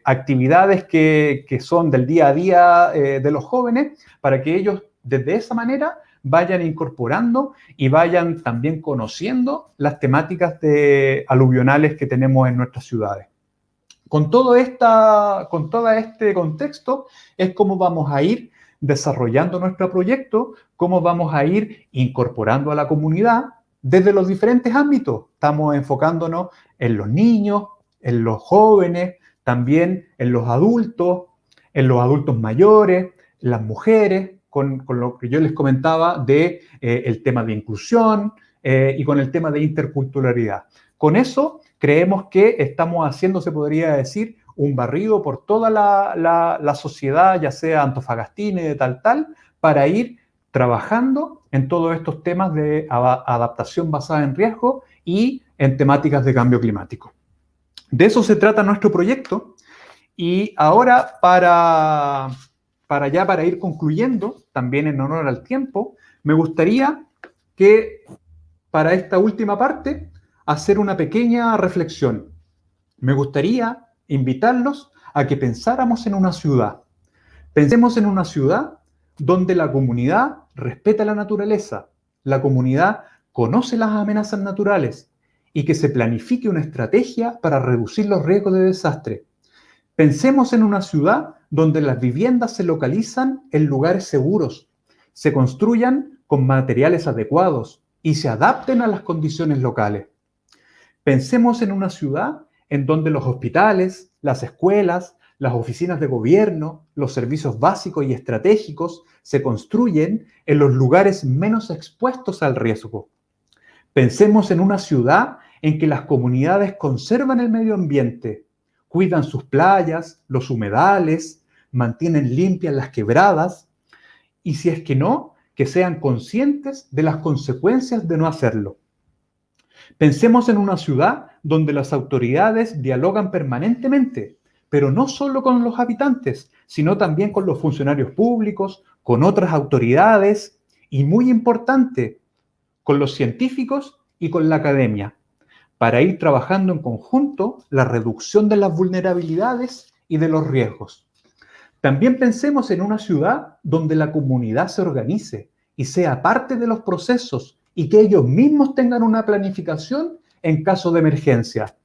actividades que son del día a día de los jóvenes, para que ellos desde esa manera vayan incorporando y vayan también conociendo las temáticas aluvionales que tenemos en nuestras ciudades. Con todo este contexto es cómo vamos a ir desarrollando nuestro proyecto, cómo vamos a ir incorporando a la comunidad desde los diferentes ámbitos. Estamos enfocándonos en los niños, en los jóvenes, también en los adultos mayores, las mujeres, con lo que yo les comentaba el tema de inclusión y con el tema de interculturalidad. Con eso creemos que estamos haciendo, se podría decir, un barrido por toda la sociedad, ya sea antofagastina y de tal, para ir trabajando en todos estos temas de adaptación basada en riesgo y en temáticas de cambio climático. De eso se trata nuestro proyecto. Y ahora, para ir concluyendo, también en honor al tiempo, me gustaría que para esta última parte hacer una pequeña reflexión. Me gustaría invitarlos a que pensáramos en una ciudad. Pensemos en una ciudad donde la comunidad respeta la naturaleza, la comunidad conoce las amenazas naturales y que se planifique una estrategia para reducir los riesgos de desastre. Pensemos en una ciudad donde las viviendas se localizan en lugares seguros, se construyan con materiales adecuados y se adapten a las condiciones locales. Pensemos en una ciudad en donde los hospitales, las escuelas, las oficinas de gobierno, los servicios básicos y estratégicos se construyen en los lugares menos expuestos al riesgo. Pensemos en una ciudad en que las comunidades conservan el medio ambiente, cuidan sus playas, los humedales, mantienen limpias las quebradas y, si es que no, que sean conscientes de las consecuencias de no hacerlo. Pensemos en una ciudad donde las autoridades dialogan permanentemente, pero no solo con los habitantes, sino también con los funcionarios públicos, con otras autoridades y, muy importante, con los científicos y con la academia, para ir trabajando en conjunto la reducción de las vulnerabilidades y de los riesgos. También pensemos en una ciudad donde la comunidad se organice y sea parte de los procesos y que ellos mismos tengan una planificación en caso de emergencia.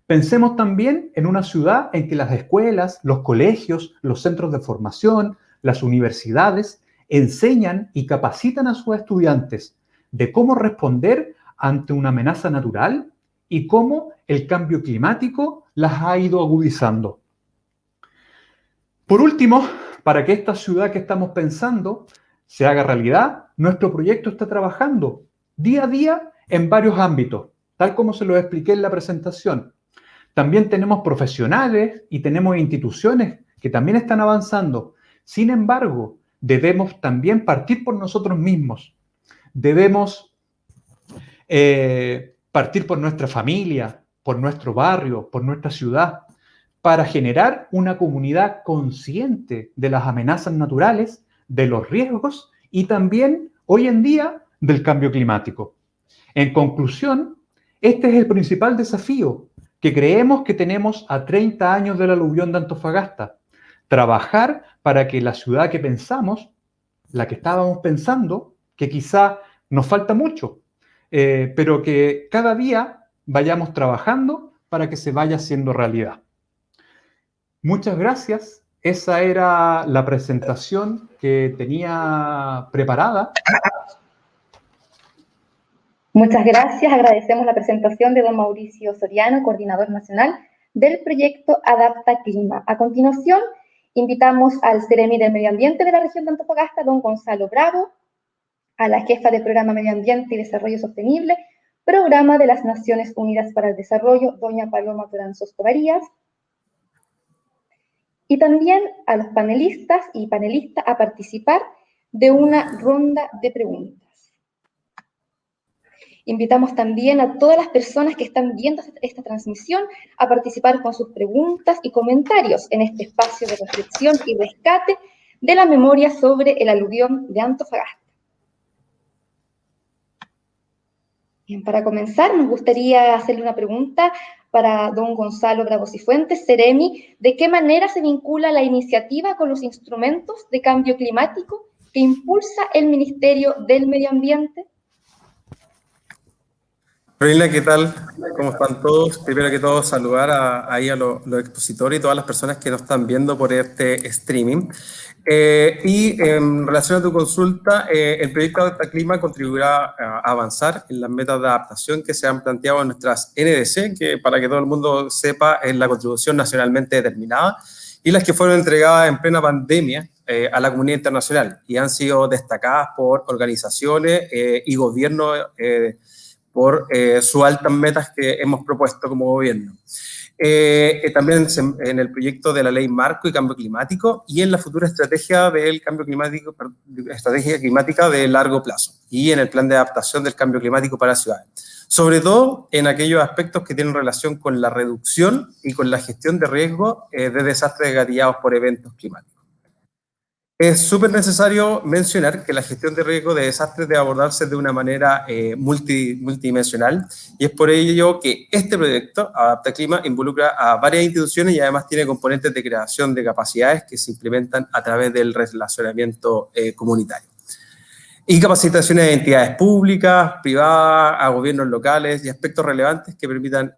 Pensemos también en una ciudad en que las escuelas, los colegios, los centros de formación, las universidades enseñan y capacitan a sus estudiantes de cómo responder ante una amenaza natural y cómo el cambio climático las ha ido agudizando. Por último, para que esta ciudad que estamos pensando se haga realidad, nuestro proyecto está trabajando día a día en varios ámbitos, tal como se lo expliqué en la presentación. También tenemos profesionales y tenemos instituciones que también están avanzando. Sin embargo, debemos también partir por nosotros mismos. Debemos partir por nuestra familia, por nuestro barrio, por nuestra ciudad, para generar una comunidad consciente de las amenazas naturales, de los riesgos y también, hoy en día, del cambio climático. En conclusión, este es el principal desafío que creemos que tenemos a 30 años del aluvión de Antofagasta. Trabajar para que la ciudad que pensamos, la que estábamos pensando, que quizá nos falta mucho, pero que cada día vayamos trabajando para que se vaya haciendo realidad. Muchas gracias. Esa era la presentación que tenía preparada. Muchas gracias. Agradecemos la presentación de don Mauricio Soriano, coordinador nacional del proyecto Adapta Clima. A continuación, invitamos al Ceremi del Medio Ambiente de la región de Antofagasta, don Gonzalo Bravo, a la jefa de Programa Medio Ambiente y Desarrollo Sostenible, Programa de las Naciones Unidas para el Desarrollo, doña Paloma Toranzos Tovarías, y también a los panelistas y panelistas a participar de una ronda de preguntas. Invitamos también a todas las personas que están viendo esta transmisión a participar con sus preguntas y comentarios en este espacio de reflexión y rescate de la memoria sobre el aluvión de Antofagasta. Bien, para comenzar, nos gustaría hacerle una pregunta para don Gonzalo Bravo Cifuentes, Ceremi, ¿de qué manera se vincula la iniciativa con los instrumentos de cambio climático que impulsa el Ministerio del Medio Ambiente? Carolina, ¿qué tal? ¿Cómo están todos? Primero que todo, saludar a los expositores y todas las personas que nos están viendo por este streaming. Y en relación a tu consulta, el proyecto Adapta Clima contribuirá a avanzar en las metas de adaptación que se han planteado en nuestras NDC, que para que todo el mundo sepa es la contribución nacionalmente determinada, y las que fueron entregadas en plena pandemia a la comunidad internacional y han sido destacadas por organizaciones y gobiernos por sus altas metas que hemos propuesto como gobierno. También en el proyecto de la Ley Marco y Cambio Climático y en la futura estrategia del cambio climático, estrategia climática de largo plazo y en el plan de adaptación del cambio climático para ciudades. Sobre todo en aquellos aspectos que tienen relación con la reducción y con la gestión de riesgo de desastres gatillados por eventos climáticos. Es súper necesario mencionar que la gestión de riesgo de desastres debe abordarse de una manera multidimensional y es por ello que este proyecto, Adapta Clima, involucra a varias instituciones y además tiene componentes de creación de capacidades que se implementan a través del relacionamiento comunitario. Y capacitaciones de entidades públicas, privadas, a gobiernos locales y aspectos relevantes que permitan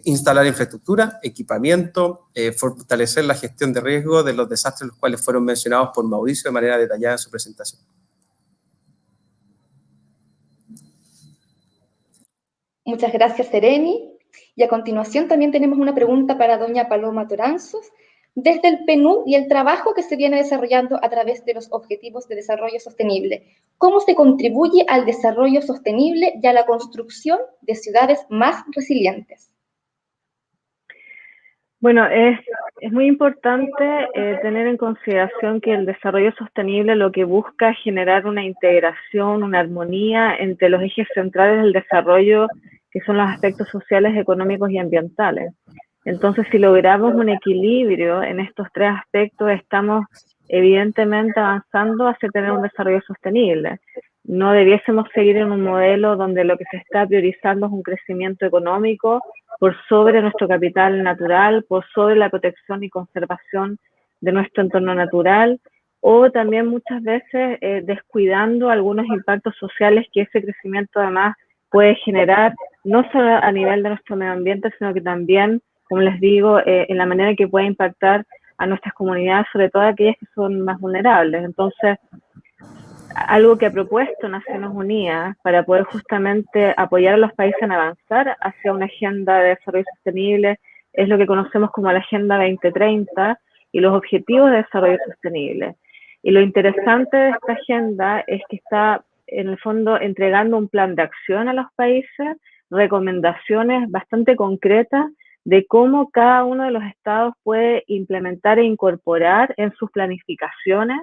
instalar infraestructura, equipamiento, fortalecer la gestión de riesgo de los desastres, los cuales fueron mencionados por Mauricio de manera detallada en su presentación. Muchas gracias, Ceremi. Y a continuación también tenemos una pregunta para doña Paloma Toranzos. Desde el PNUD y el trabajo que se viene desarrollando a través de los Objetivos de Desarrollo Sostenible, ¿cómo se contribuye al desarrollo sostenible y a la construcción de ciudades más resilientes? Bueno, es muy importante tener en consideración que el desarrollo sostenible lo que busca es generar una integración, una armonía entre los ejes centrales del desarrollo, que son los aspectos sociales, económicos y ambientales. Entonces, si logramos un equilibrio en estos tres aspectos, estamos evidentemente avanzando hacia tener un desarrollo sostenible. No debiésemos seguir en un modelo donde lo que se está priorizando es un crecimiento económico por sobre nuestro capital natural, por sobre la protección y conservación de nuestro entorno natural, o también muchas veces descuidando algunos impactos sociales que ese crecimiento además puede generar, no solo a nivel de nuestro medio ambiente, sino que también como les digo, en la manera en que puede impactar a nuestras comunidades, sobre todo aquellas que son más vulnerables. Entonces, algo que ha propuesto Naciones Unidas para poder justamente apoyar a los países en avanzar hacia una agenda de desarrollo sostenible es lo que conocemos como la Agenda 2030 y los Objetivos de Desarrollo Sostenible. Y lo interesante de esta agenda es que está, en el fondo, entregando un plan de acción a los países, recomendaciones bastante concretas de cómo cada uno de los estados puede implementar e incorporar en sus planificaciones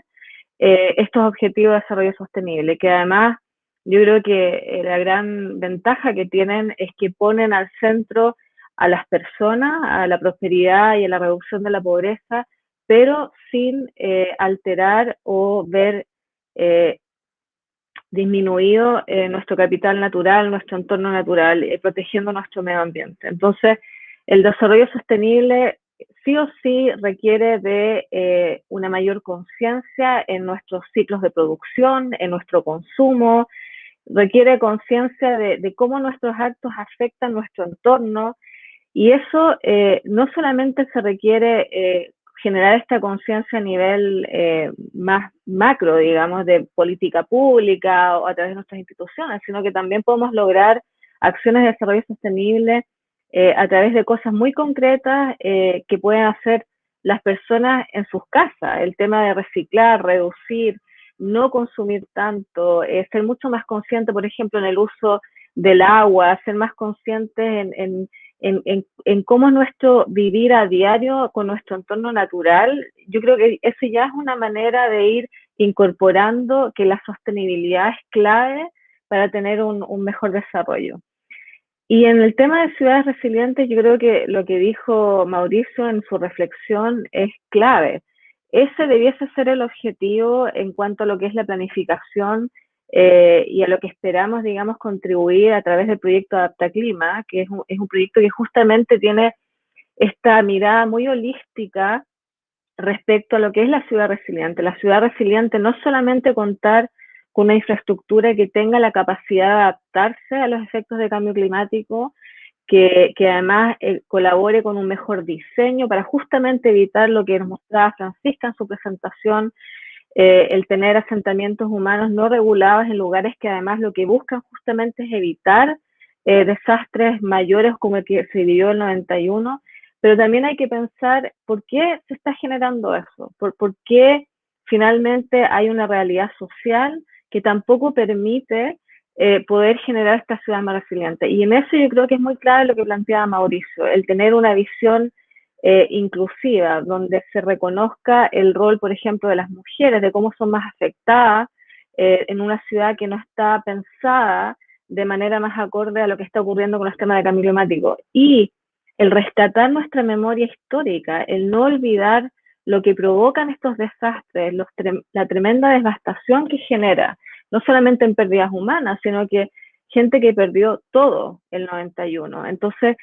estos objetivos de desarrollo sostenible, que además yo creo que la gran ventaja que tienen es que ponen al centro a las personas, a la prosperidad y a la reducción de la pobreza, pero sin alterar o ver disminuido nuestro capital natural, nuestro entorno natural, protegiendo nuestro medio ambiente. Entonces, el desarrollo sostenible sí o sí requiere de una mayor conciencia en nuestros ciclos de producción, en nuestro consumo, requiere conciencia de cómo nuestros actos afectan nuestro entorno, y eso no solamente se requiere generar esta conciencia a nivel más macro, digamos, de política pública o a través de nuestras instituciones, sino que también podemos lograr acciones de desarrollo sostenible a través de cosas muy concretas que pueden hacer las personas en sus casas. El tema de reciclar, reducir, no consumir tanto, ser mucho más consciente, por ejemplo, en el uso del agua, ser más conscientes en cómo es nuestro vivir a diario con nuestro entorno natural. Yo creo que eso ya es una manera de ir incorporando que la sostenibilidad es clave para tener un mejor desarrollo. Y en el tema de ciudades resilientes, yo creo que lo que dijo Mauricio en su reflexión es clave. Ese debiese ser el objetivo en cuanto a lo que es la planificación y a lo que esperamos, digamos, contribuir a través del proyecto Adaptaclima, que es un proyecto que justamente tiene esta mirada muy holística respecto a lo que es la ciudad resiliente. La ciudad resiliente no solamente contar con una infraestructura que tenga la capacidad de adaptarse a los efectos de cambio climático, que además colabore con un mejor diseño para justamente evitar lo que nos mostraba Francisca en su presentación, el tener asentamientos humanos no regulados en lugares que además lo que buscan justamente es evitar desastres mayores como el que se vivió en el 91, pero también hay que pensar por qué se está generando eso, por qué finalmente hay una realidad social que tampoco permite poder generar esta ciudad más resiliente. Y en eso yo creo que es muy clave lo que planteaba Mauricio, el tener una visión inclusiva, donde se reconozca el rol, por ejemplo, de las mujeres, de cómo son más afectadas en una ciudad que no está pensada de manera más acorde a lo que está ocurriendo con los temas de cambio climático. Y el rescatar nuestra memoria histórica, el no olvidar lo que provocan estos desastres, la tremenda devastación que genera, no solamente en pérdidas humanas, sino que gente que perdió todo el 91. Entonces,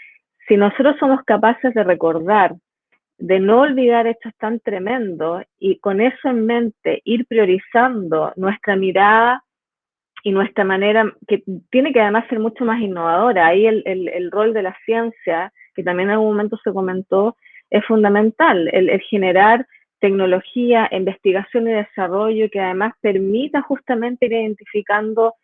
si nosotros somos capaces de recordar, de no olvidar hechos tan tremendos y con eso en mente ir priorizando nuestra mirada y nuestra manera, que tiene que además ser mucho más innovadora. Ahí el rol de la ciencia, que también en algún momento se comentó, es fundamental, el generar tecnología, investigación y desarrollo que además permita justamente ir identificando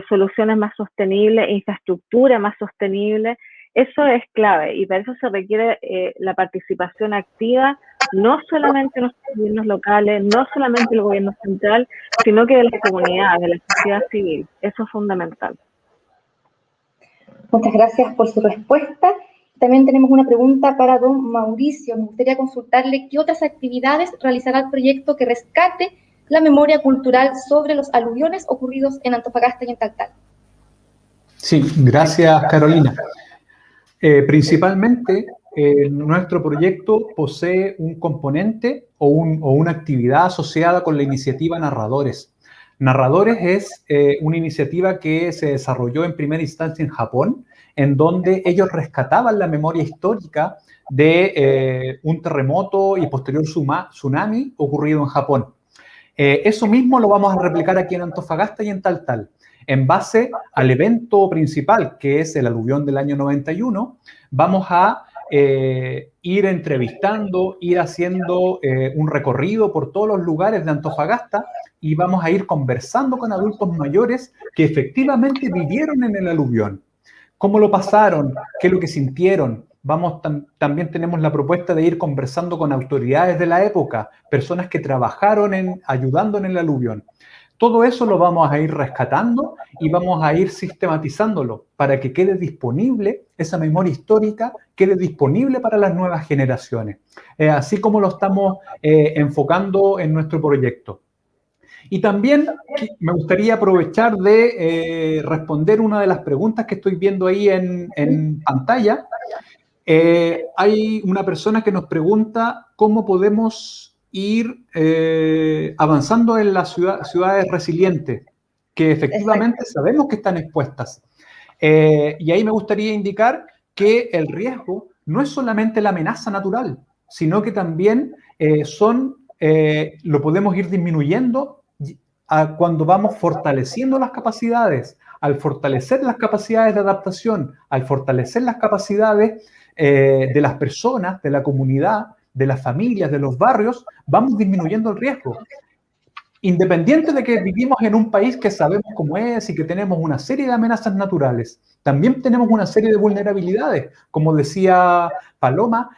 soluciones más sostenibles, infraestructura más sostenible. Eso es clave y para eso se requiere la participación activa, no solamente de los gobiernos locales, no solamente del gobierno central, sino que de las comunidades, de la sociedad civil. Eso es fundamental. Muchas gracias por su respuesta. También tenemos una pregunta para don Mauricio. Me gustaría consultarle qué otras actividades realizará el proyecto que rescate la memoria cultural sobre los aluviones ocurridos en Antofagasta y en Taltal. Sí, gracias, Carolina. Principalmente, nuestro proyecto posee un componente o una actividad asociada con la iniciativa Narradores. Narradores es una iniciativa que se desarrolló en primera instancia en Japón, en donde ellos rescataban la memoria histórica de un terremoto y posterior tsunami ocurrido en Japón. Eso mismo lo vamos a replicar aquí en Antofagasta y en Taltal. En base al evento principal, que es el aluvión del año 91, vamos a ir entrevistando, ir haciendo un recorrido por todos los lugares de Antofagasta y vamos a ir conversando con adultos mayores que efectivamente vivieron en el aluvión. ¿Cómo lo pasaron? ¿Qué es lo que sintieron? También tenemos la propuesta de ir conversando con autoridades de la época, personas que trabajaron ayudando en el aluvión. Todo eso lo vamos a ir rescatando y vamos a ir sistematizándolo para que quede disponible, esa memoria histórica quede disponible para las nuevas generaciones, así como lo estamos enfocando en nuestro proyecto. Y también me gustaría aprovechar de responder una de las preguntas que estoy viendo ahí en pantalla. Hay una persona que nos pregunta cómo podemos ir avanzando en las ciudades resilientes, que efectivamente sabemos que están expuestas. Y ahí me gustaría indicar que el riesgo no es solamente la amenaza natural, sino que también lo podemos ir disminuyendo cuando vamos fortaleciendo las capacidades. Al fortalecer las capacidades de adaptación, al fortalecer las capacidades de las personas, de la comunidad, de las familias, de los barrios, vamos disminuyendo el riesgo. Independiente de que vivimos en un país que sabemos cómo es y que tenemos una serie de amenazas naturales, también tenemos una serie de vulnerabilidades. Como decía Paloma,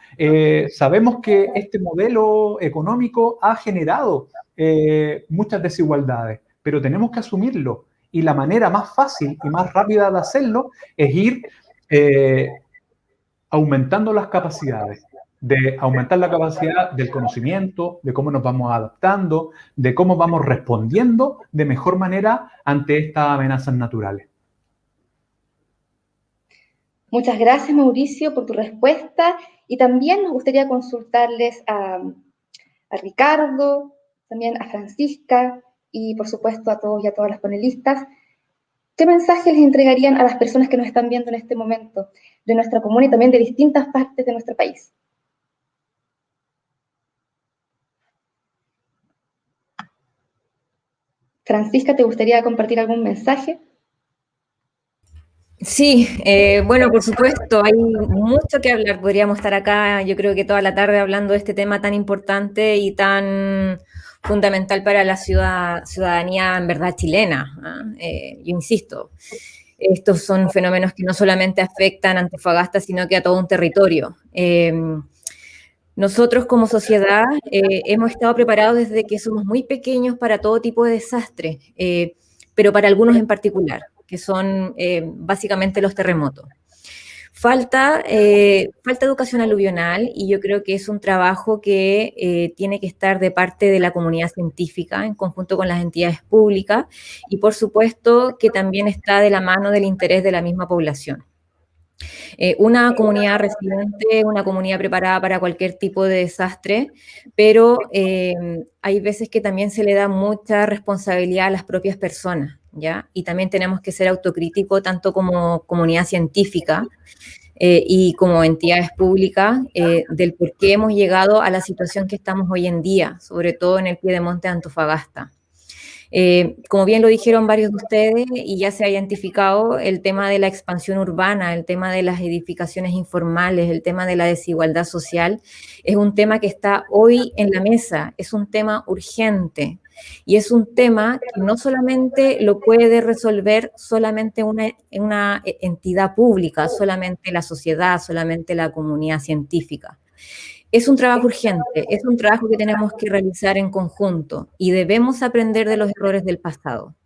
sabemos que este modelo económico ha generado muchas desigualdades, pero tenemos que asumirlo. Y la manera más fácil y más rápida de hacerlo es ir aumentando las capacidades, de aumentar la capacidad del conocimiento, de cómo nos vamos adaptando, de cómo vamos respondiendo de mejor manera ante estas amenazas naturales. Muchas gracias, Mauricio, por tu respuesta. Y también nos gustaría consultarles a Ricardo, también a Francisca y, por supuesto, a todos y a todas las panelistas. ¿Qué mensaje les entregarían a las personas que nos están viendo en este momento de nuestra comuna y también de distintas partes de nuestro país? Francisca, ¿te gustaría compartir algún mensaje? Sí, bueno, por supuesto, hay mucho que hablar. Podríamos estar acá, yo creo que toda la tarde hablando de este tema tan importante y tan fundamental para la ciudadanía, en verdad, chilena. Yo insisto, estos son fenómenos que no solamente afectan a Antofagasta, sino que a todo un territorio. Nosotros como sociedad hemos estado preparados desde que somos muy pequeños para todo tipo de desastres, pero para algunos en particular, que son básicamente los terremotos. Falta educación aluvional y yo creo que es un trabajo que tiene que estar de parte de la comunidad científica en conjunto con las entidades públicas y por supuesto que también está de la mano del interés de la misma población. Una comunidad resiliente, una comunidad preparada para cualquier tipo de desastre, pero hay veces que también se le da mucha responsabilidad a las propias personas, ¿ya? Y también tenemos que ser autocríticos tanto como comunidad científica y como entidades públicas del por qué hemos llegado a la situación que estamos hoy en día, sobre todo en el piedemonte de Antofagasta. Como bien lo dijeron varios de ustedes y ya se ha identificado el tema de la expansión urbana, el tema de las edificaciones informales, el tema de la desigualdad social, es un tema que está hoy en la mesa, es un tema urgente y es un tema que no solamente lo puede resolver solamente una entidad pública, solamente la sociedad, solamente la comunidad científica. Es un trabajo urgente, es un trabajo que tenemos que realizar en conjunto y debemos aprender de los errores del pasado.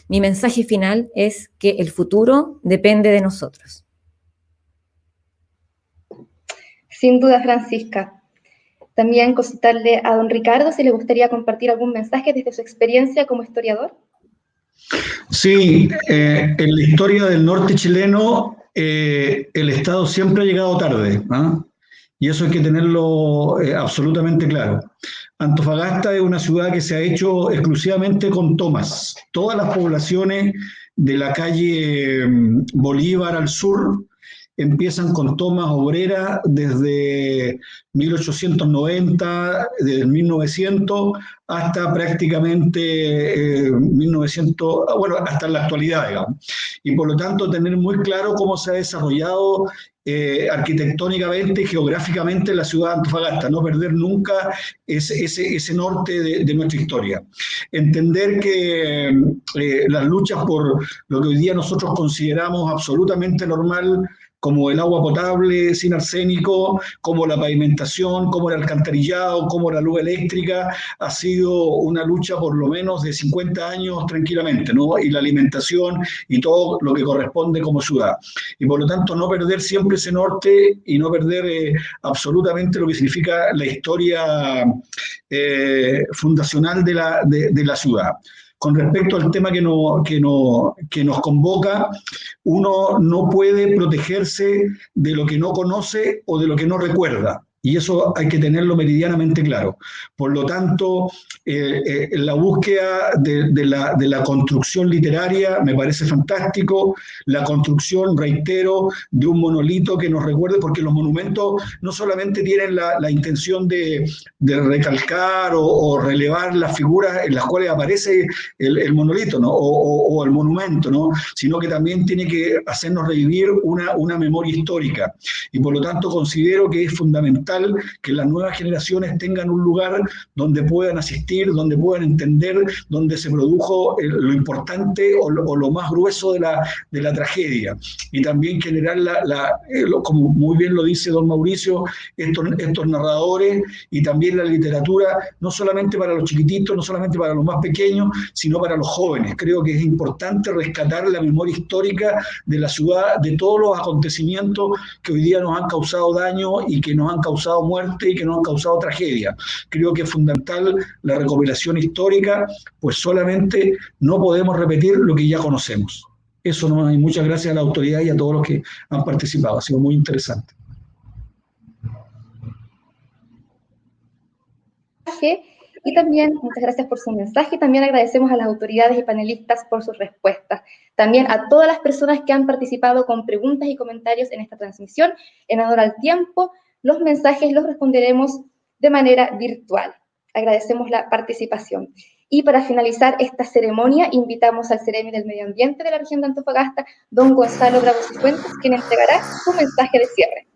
Mi mensaje final es que el futuro depende de nosotros. Sin duda, Francisca. También consultarle a don Ricardo si le gustaría compartir algún mensaje desde su experiencia como historiador. Sí, en la historia del norte chileno, el Estado siempre ha llegado tarde, ¿no? Y eso hay que tenerlo absolutamente claro. Antofagasta es una ciudad que se ha hecho exclusivamente con tomas. Todas las poblaciones de la calle Bolívar al sur empiezan con tomas obreras desde 1890, desde 1900 hasta prácticamente 1900, bueno, hasta la actualidad, digamos. Y por lo tanto tener muy claro cómo se ha desarrollado arquitectónicamente y geográficamente la ciudad de Antofagasta, no perder nunca ese norte de nuestra historia. Entender que las luchas por lo que hoy día nosotros consideramos absolutamente normal, como el agua potable sin arsénico, como la pavimentación, como el alcantarillado, como la luz eléctrica, ha sido una lucha por lo menos de 50 años tranquilamente, ¿no? Y la alimentación y todo lo que corresponde como ciudad. Y por lo tanto no perder siempre ese norte y no perder absolutamente lo que significa la historia fundacional de la ciudad. Con respecto al tema que nos convoca, uno no puede protegerse de lo que no conoce o de lo que no recuerda. Y eso hay que tenerlo meridianamente claro. Por lo tanto, la búsqueda de la construcción literaria me parece fantástico. La construcción, reitero, de un monolito que nos recuerde, porque los monumentos no solamente tienen la intención de recalcar o relevar las figuras en las cuales aparece el monolito, ¿no? o el monumento, ¿no? Sino que también tiene que hacernos revivir una memoria histórica. Y por lo tanto considero que es fundamental que las nuevas generaciones tengan un lugar donde puedan asistir, donde puedan entender, donde se produjo lo importante o lo más grueso de la tragedia. Y también generar, como muy bien lo dice don Mauricio, estos narradores y también la literatura, no solamente para los chiquititos, no solamente para los más pequeños, sino para los jóvenes. Creo que es importante rescatar la memoria histórica de la ciudad, de todos los acontecimientos que hoy día nos han causado daño y que nos han causado muerte y que nos han causado tragedia. Creo que es fundamental la recopilación histórica, pues solamente no podemos repetir lo que ya conocemos. Eso no, y muchas gracias a la autoridad y a todos los que han participado. Ha sido muy interesante. Y también, muchas gracias por su mensaje, también agradecemos a las autoridades y panelistas por sus respuestas. También a todas las personas que han participado con preguntas y comentarios en esta transmisión. En honor al tiempo, los mensajes los responderemos de manera virtual. Agradecemos la participación. Y para finalizar esta ceremonia, invitamos al Ceremi del Medio Ambiente de la región de Antofagasta, don Gonzalo Bravo Cifuentes, quien entregará su mensaje de cierre.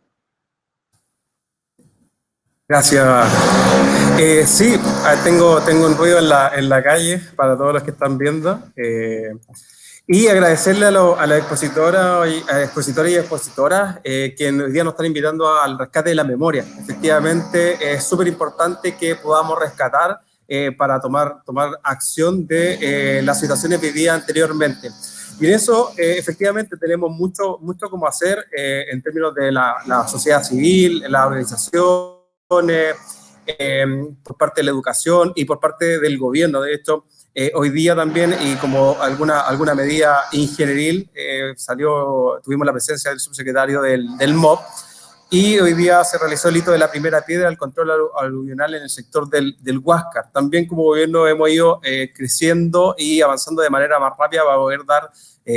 Gracias. Sí, tengo un ruido en la calle para todos los que están viendo. Y agradecerle a la expositora y expositoras que hoy día nos están invitando al rescate de la memoria. Efectivamente, es súper importante que podamos rescatar para tomar acción de las situaciones vividas anteriormente. Y en eso, efectivamente, tenemos mucho como hacer en términos de la sociedad civil, la organización, por parte de la educación y por parte del gobierno. De hecho, hoy día también, y como alguna medida ingenieril, tuvimos la presencia del subsecretario del MOP, y hoy día se realizó el hito de la primera piedra del control aluvional en el sector del Huáscar. También como gobierno hemos ido creciendo y avanzando de manera más rápida para poder dar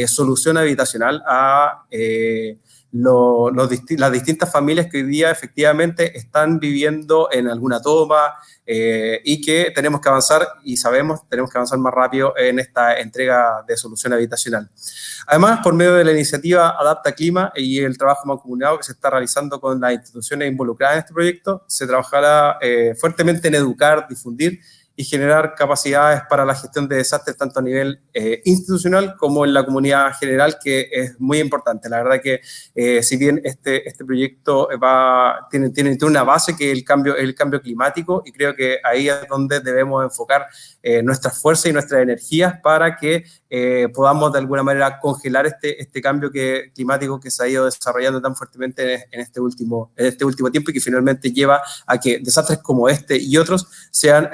solución habitacional a las distintas familias que hoy día efectivamente están viviendo en alguna toma y que tenemos que avanzar, y sabemos, tenemos que avanzar más rápido en esta entrega de solución habitacional. Además, por medio de la iniciativa Adapta Clima y el trabajo mancomunado que se está realizando con las instituciones involucradas en este proyecto, se trabajará fuertemente en educar, difundir y generar capacidades para la gestión de desastres tanto a nivel institucional como en la comunidad general, que es muy importante. La verdad que si bien este proyecto tiene una base que es el cambio climático, y creo que ahí es donde debemos enfocar nuestras fuerzas y nuestras energías para que podamos de alguna manera congelar este cambio climático que se ha ido desarrollando tan fuertemente en este último tiempo, y que finalmente lleva a que desastres como este y otros sean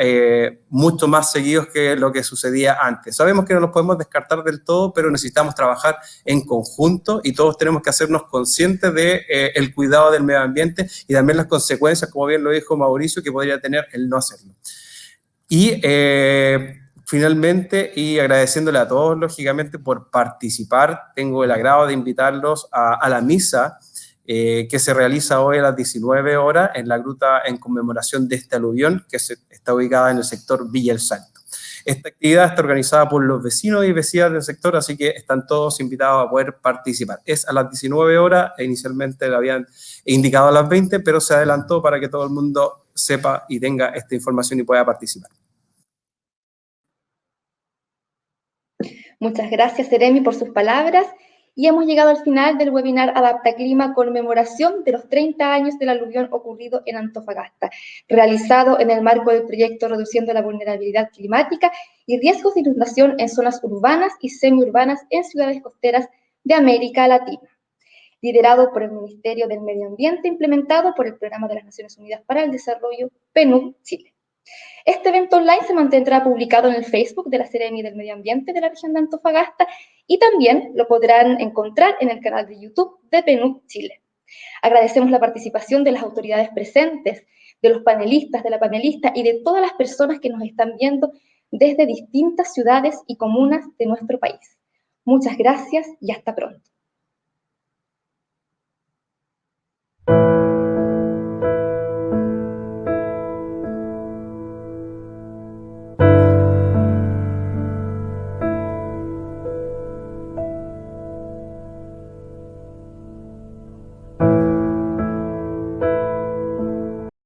mucho más seguidos que lo que sucedía antes. Sabemos que no los podemos descartar del todo, pero necesitamos trabajar en conjunto y todos tenemos que hacernos conscientes de el cuidado del medio ambiente y también las consecuencias, como bien lo dijo Mauricio, que podría tener el no hacerlo. Y finalmente, y agradeciéndole a todos, lógicamente, por participar, tengo el agrado de invitarlos a la misa que se realiza hoy a las 19 horas en la gruta en conmemoración de este aluvión que está ubicada en el sector Villa El Salto. Esta actividad está organizada por los vecinos y vecinas del sector, así que están todos invitados a poder participar. Es a las 19 horas, inicialmente lo habían indicado a las 20, pero se adelantó para que todo el mundo sepa y tenga esta información y pueda participar. Muchas gracias, Seremi, por sus palabras. Y hemos llegado al final del webinar Adapta Clima, conmemoración de los 30 años del aluvión ocurrido en Antofagasta, realizado en el marco del proyecto Reduciendo la Vulnerabilidad Climática y Riesgos de Inundación en Zonas Urbanas y Semiurbanas en Ciudades Costeras de América Latina, liderado por el Ministerio del Medio Ambiente, implementado por el Programa de las Naciones Unidas para el Desarrollo, PNUD Chile. Este evento online se mantendrá publicado en el Facebook de la Seremi del Medio Ambiente de la región de Antofagasta y también lo podrán encontrar en el canal de YouTube de PNUD Chile. Agradecemos la participación de las autoridades presentes, de los panelistas, de la panelista y de todas las personas que nos están viendo desde distintas ciudades y comunas de nuestro país. Muchas gracias y hasta pronto.